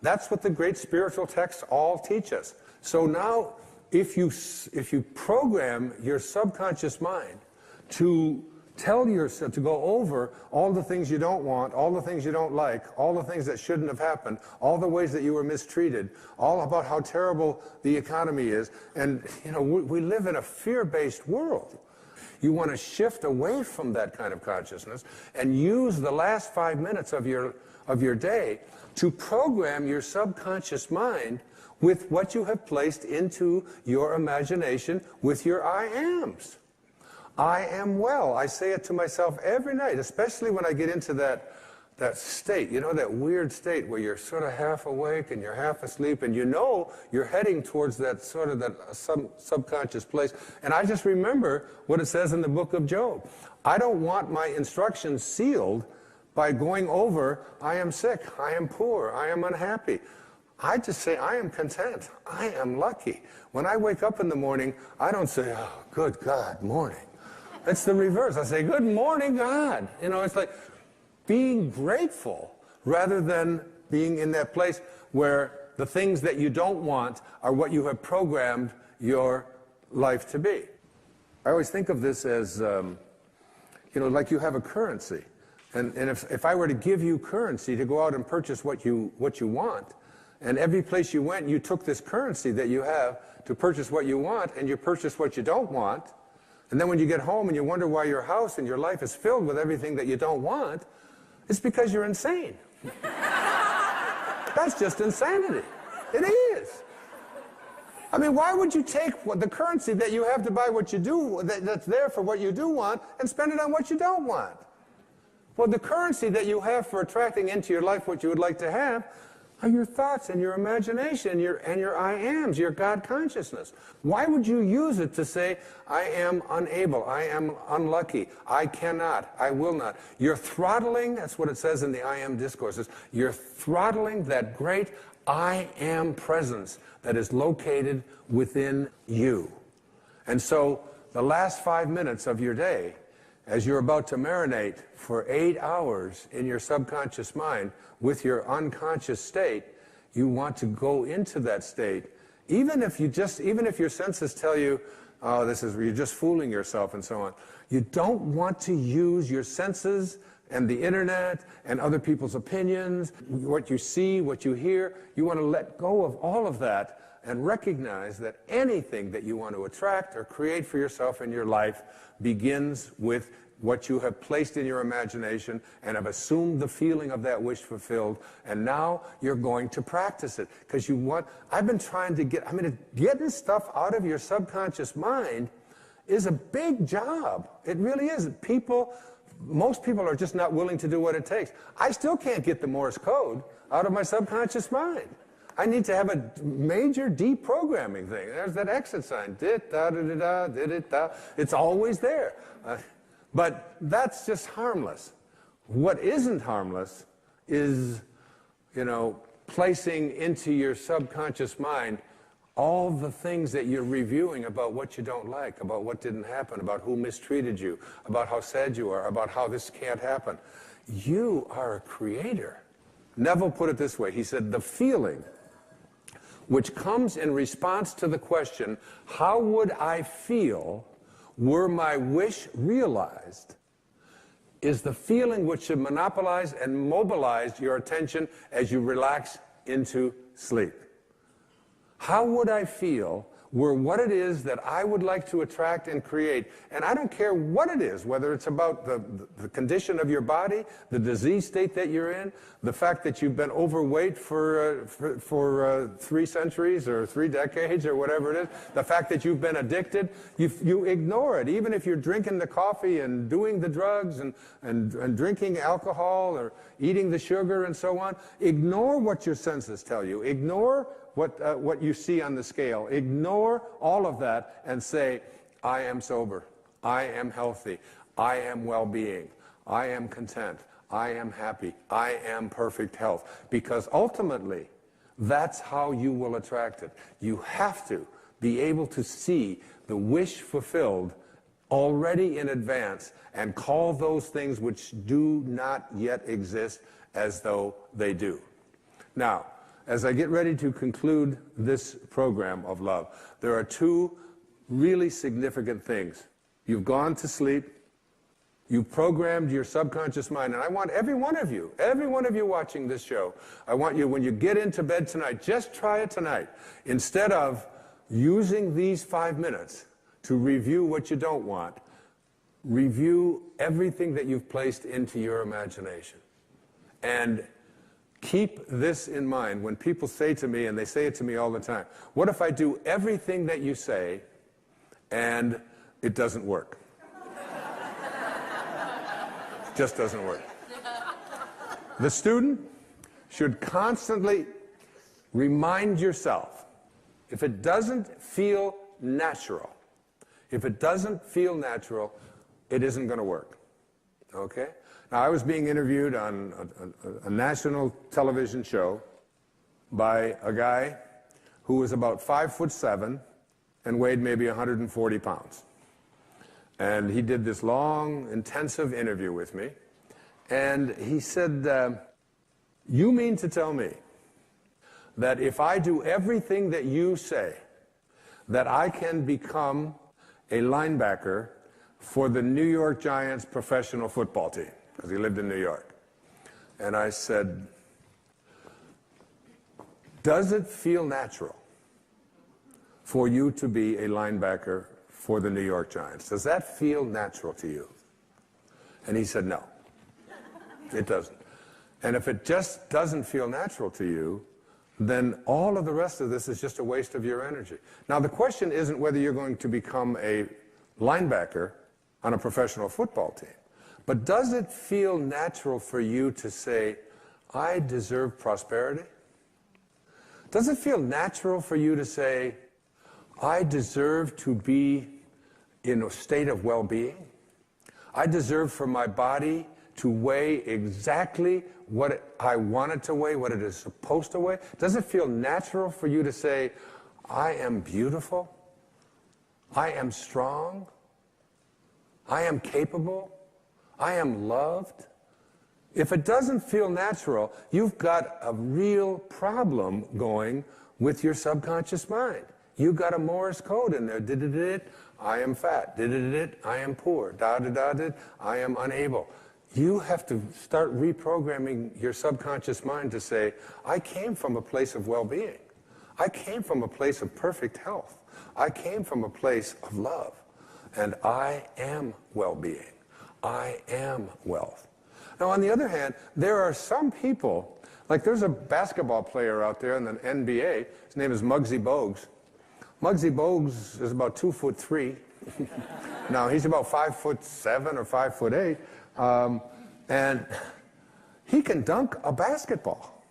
Speaker 1: That's what the great spiritual texts all teach us. So now, if you program your subconscious mind to tell yourself, to go over all the things you don't want, all the things you don't like, all the things that shouldn't have happened, all the ways that you were mistreated, all about how terrible the economy is. And, you know, we live in a fear-based world. You want to shift away from that kind of consciousness and use the last 5 minutes of your day to program your subconscious mind with what you have placed into your imagination with your I ams. I am well. I say it to myself every night, especially when I get into that state, you know, that weird state where you're sort of half awake and you're half asleep, and you know you're heading towards that sort of that subconscious place. And I just remember what it says in the book of Job. I don't want my instructions sealed by going over, I am sick, I am poor, I am unhappy. I just say, I am content, I am lucky. When I wake up in the morning, I don't say, oh, good God, morning. It's the reverse. I say, good morning, God. You know, it's like being grateful rather than being in that place where the things that you don't want are what you have programmed your life to be. I always think of this as, you know, like you have a currency. And if I were to give you currency to go out and purchase what you want, and every place you went, you took this currency that you have to purchase what you want, and you purchase what you don't want, and then when you get home and you wonder why your house and your life is filled with everything that you don't want, it's because you're insane. That's just insanity. It is. I mean, why would you take the currency that you have to buy what you do, that's there for what you do want, and spend it on what you don't want? Well, the currency that you have for attracting into your life what you would like to have are your thoughts and your imagination and your I ams, your God consciousness. Why would you use it to say, I am unable, I am unlucky, I cannot, I will not? You're throttling, that's what it says in the I am discourses, you're throttling that great I am presence that is located within you. And so the last 5 minutes of your day, as you're about to marinate for 8 hours in your subconscious mind with your unconscious state, you want to go into that state, even if your senses tell you, oh, you're just fooling yourself and so on. You don't want to use your senses and the internet and other people's opinions, what you see, what you hear. You want to let go of all of that and recognize that anything that you want to attract or create for yourself in your life begins with what you have placed in your imagination and have assumed the feeling of that wish fulfilled, and now you're going to practice it because you want. I've been trying to getting stuff out of your subconscious mind is a big job. It really is. Most people are just not willing to do what it takes. I still can't get the Morse code out of my subconscious mind. I need to have a major deprogramming thing. There's that exit sign. It's always there. But that's just harmless. What isn't harmless is, placing into your subconscious mind all the things that you're reviewing about what you don't like, about what didn't happen, about who mistreated you, about how sad you are, about how this can't happen. You are a creator. Neville put it this way. He said, the feeling which comes in response to the question, how would I feel were my wish realized, is the feeling which should monopolize and mobilize your attention as you relax into sleep. How would I feel were what it is that I would like to attract and create? And I don't care what it is, whether it's about the condition of your body, the disease state that you're in, the fact that you've been overweight for 3 centuries or 3 decades or whatever it is, the fact that you've been addicted, you ignore it. Even if you're drinking the coffee and doing the drugs and drinking alcohol or eating the sugar and so on, ignore what your senses tell you. Ignore what you see on the scale. Ignore all of that and say, I am sober, I am healthy, I am well-being, I am content, I am happy, I am perfect health. Because ultimately, that's how you will attract it. You have to be able to see the wish fulfilled already in advance and call those things which do not yet exist as though they do. Now, as I get ready to conclude this program of love, there are 2 really significant things. You've gone to sleep, you've programmed your subconscious mind, and I want every one of you watching this show, I want you, when you get into bed tonight, just try it tonight. Instead of using these 5 minutes to review what you don't want, review everything that you've placed into your imagination. And keep this in mind when people say to me, and they say it to me all the time, what if I do everything that you say and it doesn't work? It just doesn't work. The student should constantly remind yourself, if it doesn't feel natural, it isn't going to work. Okay? Now, I was being interviewed on a national television show by a guy who was about 5'7" and weighed maybe 140 pounds. And he did this long, intensive interview with me. And he said, you mean to tell me that if I do everything that you say, that I can become a linebacker for the New York Giants professional football team? Because he lived in New York. And I said, does it feel natural for you to be a linebacker for the New York Giants? Does that feel natural to you? And he said, no, it doesn't. And if it just doesn't feel natural to you, then all of the rest of this is just a waste of your energy. Now, the question isn't whether you're going to become a linebacker on a professional football team. But does it feel natural for you to say, I deserve prosperity? Does it feel natural for you to say, I deserve to be in a state of well-being? I deserve for my body to weigh exactly what I want it to weigh, what it is supposed to weigh? Does it feel natural for you to say, I am beautiful, I am strong, I am capable, I am loved? If it doesn't feel natural, you've got a real problem going with your subconscious mind. You've got a Morse code in there. Did-did-did, I am fat. Did-did-did, I am poor. Da-da-da-did, I am unable. you have to start reprogramming your subconscious mind to say, I came from a place of well-being. I came from a place of perfect health. I came from a place of love. And I am well-being. I am wealth. Now, on the other hand, there are some people, like there's a basketball player out there in the NBA. His name is Muggsy Bogues. Muggsy Bogues is about 2'3". Now, he's about 5'7" or 5'8". And he can dunk a basketball.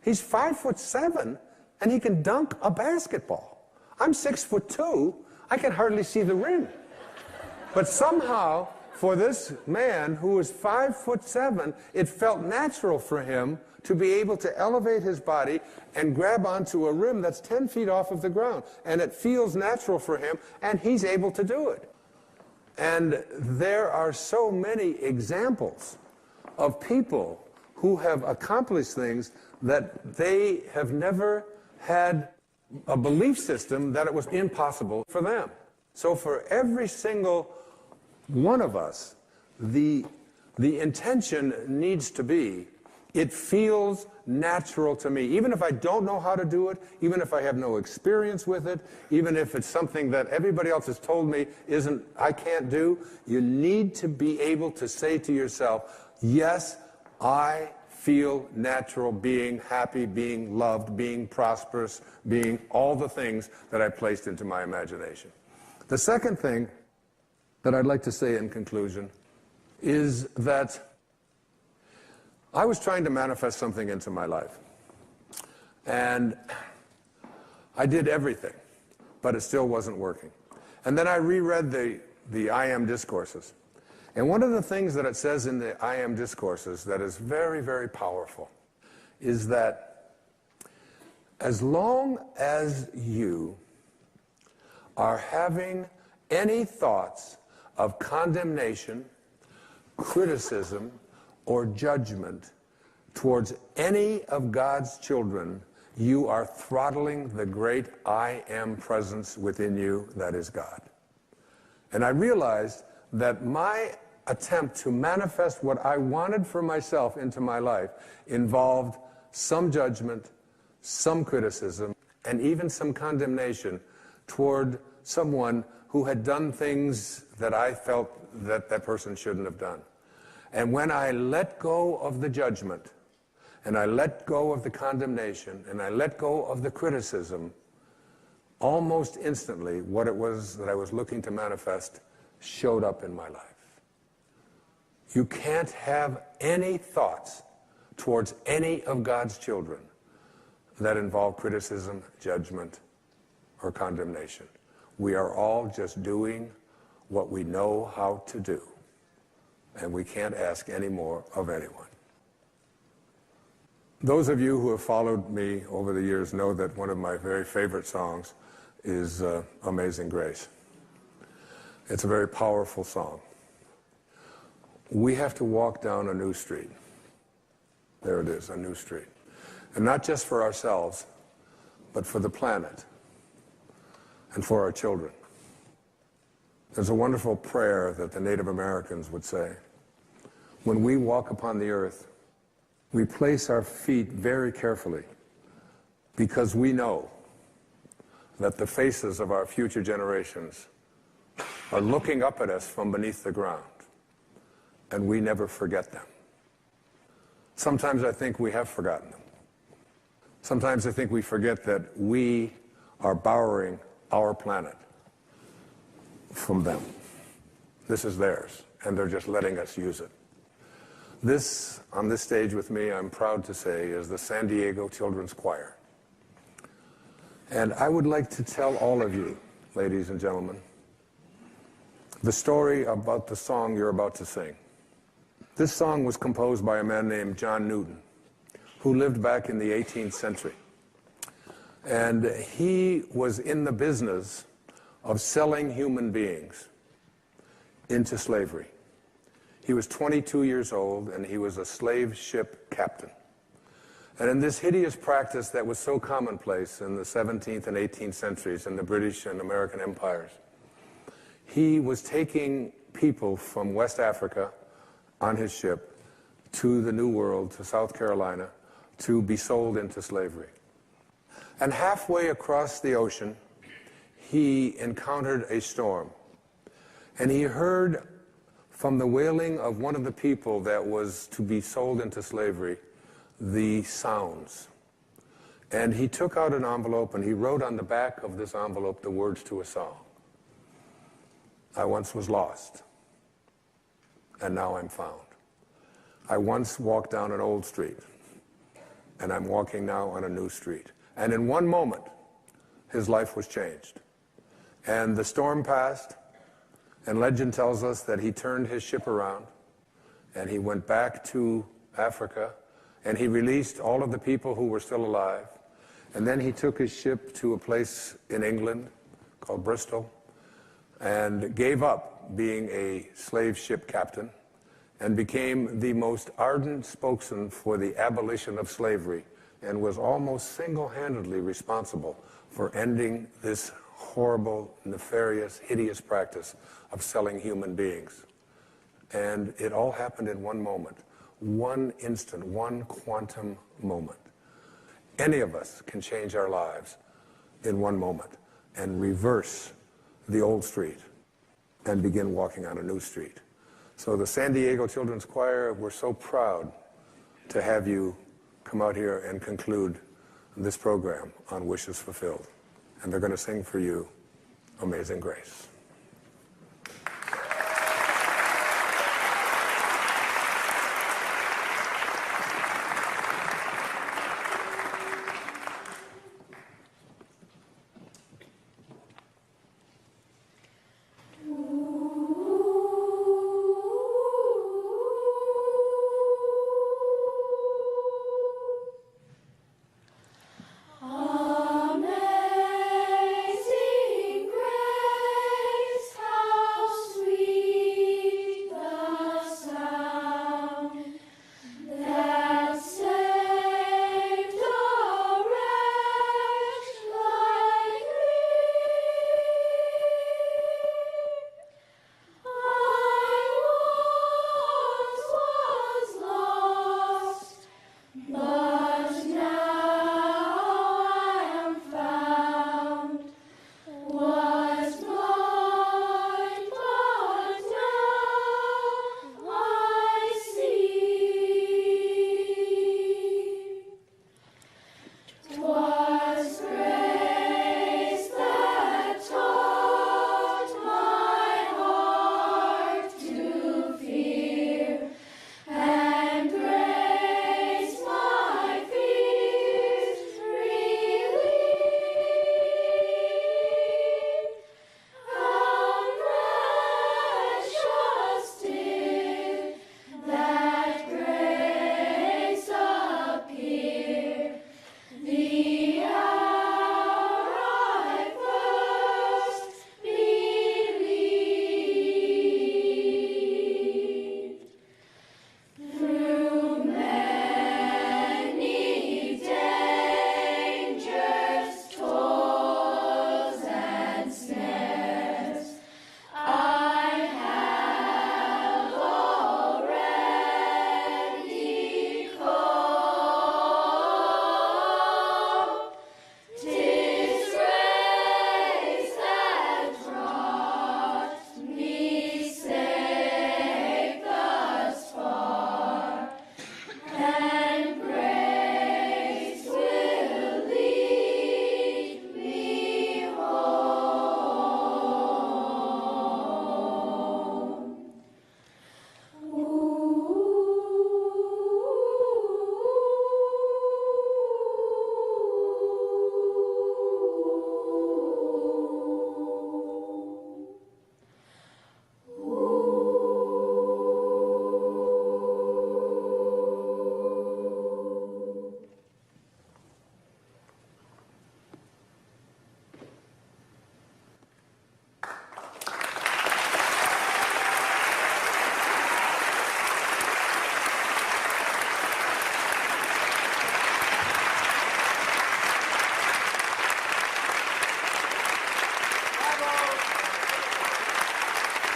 Speaker 1: He's 5'7", and he can dunk a basketball. I'm 6'2". I can hardly see the rim. But somehow, for this man who was 5'7", it felt natural for him to be able to elevate his body and grab onto a rim that's 10 feet off of the ground. And it feels natural for him, and he's able to do it. And there are so many examples of people who have accomplished things that they have never had a belief system that it was impossible for them. So for every single one of us, the intention needs to be, it feels natural to me. Even if I don't know how to do it, even if I have no experience with it, even if it's something that everybody else has told me I can't do, you need to be able to say to yourself, yes, I feel natural being happy, being loved, being prosperous, being all the things that I placed into my imagination. The second thing that I'd like to say in conclusion is that I was trying to manifest something into my life. And I did everything, but it still wasn't working. And then I reread the I Am discourses. And one of the things that it says in the I Am discourses that is very, very powerful is that as long as you are having any thoughts of condemnation, criticism, or judgment towards any of God's children, you are throttling the great I Am presence within you that is God. And I realized that my attempt to manifest what I wanted for myself into my life involved some judgment, some criticism, and even some condemnation toward someone who had done things that I felt that that person shouldn't have done. And when I let go of the judgment, and I let go of the condemnation, and I let go of the criticism, almost instantly what it was that I was looking to manifest showed up in my life. You can't have any thoughts towards any of God's children that involve criticism, judgment, or condemnation. We are all just doing what we know how to do, and we can't ask any more of anyone. Those of you who have followed me over the years know that one of my very favorite songs is Amazing Grace. It's a very powerful song. We have to walk down a new street. There it is, a new street. And not just for ourselves, but for the planet and for our children. There's a wonderful prayer that the Native Americans would say. When we walk upon the earth, we place our feet very carefully because we know that the faces of our future generations are looking up at us from beneath the ground, and we never forget them. Sometimes I think we have forgotten them. Sometimes I think we forget that we are borrowing our planet from them. This is theirs, and they're just letting us use it. This, on this stage with me, I'm proud to say, is the San Diego Children's Choir. And I would like to tell all of you, ladies and gentlemen, the story about the song you're about to sing. This song was composed by a man named John Newton, who lived back in the 18th century. And he was in the business of selling human beings into slavery. He was 22 years old, and he was a slave ship captain. And in this hideous practice that was so commonplace in the 17th and 18th centuries in the British and American empires, he was taking people from West Africa on his ship to the New World, to South Carolina, to be sold into slavery. And halfway across the ocean, he encountered a storm. And he heard from the wailing of one of the people that was to be sold into slavery, the sounds. And he took out an envelope and he wrote on the back of this envelope the words to a song. I once was lost, and now I'm found. I once walked down an old street, and I'm walking now on a new street. And in one moment, his life was changed. And the storm passed, and legend tells us that he turned his ship around, and he went back to Africa, and he released all of the people who were still alive. And then he took his ship to a place in England called Bristol, and gave up being a slave ship captain, and became the most ardent spokesman for the abolition of slavery, and was almost single-handedly responsible for ending this horrible, nefarious, hideous practice of selling human beings. And it all happened in one moment, one instant, one quantum moment. Any of us can change our lives in one moment and reverse the old street and begin walking on a new street. So the San Diego Children's Choir, we're so proud to have you come out here and conclude this program on Wishes Fulfilled. And they're going to sing for you Amazing Grace.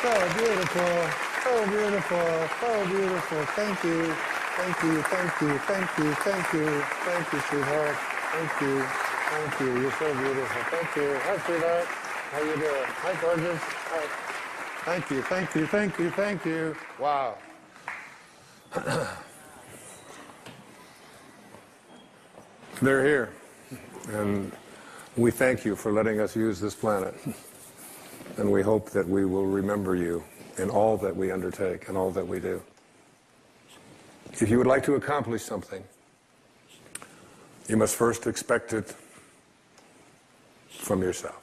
Speaker 1: So beautiful. So beautiful, so beautiful. Thank you, thank you, thank you, thank you, thank you, thank you, sweetheart. Thank you, thank you. You're so beautiful. Thank you. Hi, sweetheart. How you doing? Hi, gorgeous. Hi. Thank you, thank you, thank you, thank you. Wow. They're here, and we thank you for letting us use this planet, and we hope that we will remember you in all that we undertake and all that we do. If you would like to accomplish something, you must first expect it from yourself.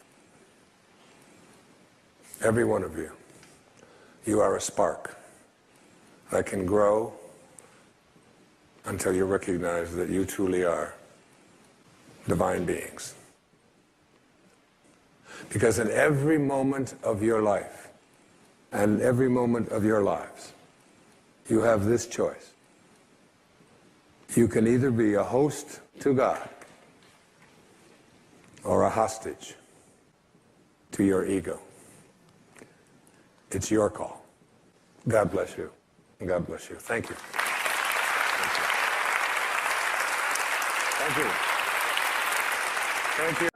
Speaker 1: Every one of you, you are a spark that can grow until you recognize that you truly are divine beings. Because in every moment of your life and every moment of your lives, you have this choice. You can either be a host to God or a hostage to your ego. It's your call. God bless you. God bless you. Thank you. Thank you. Thank you. Thank you.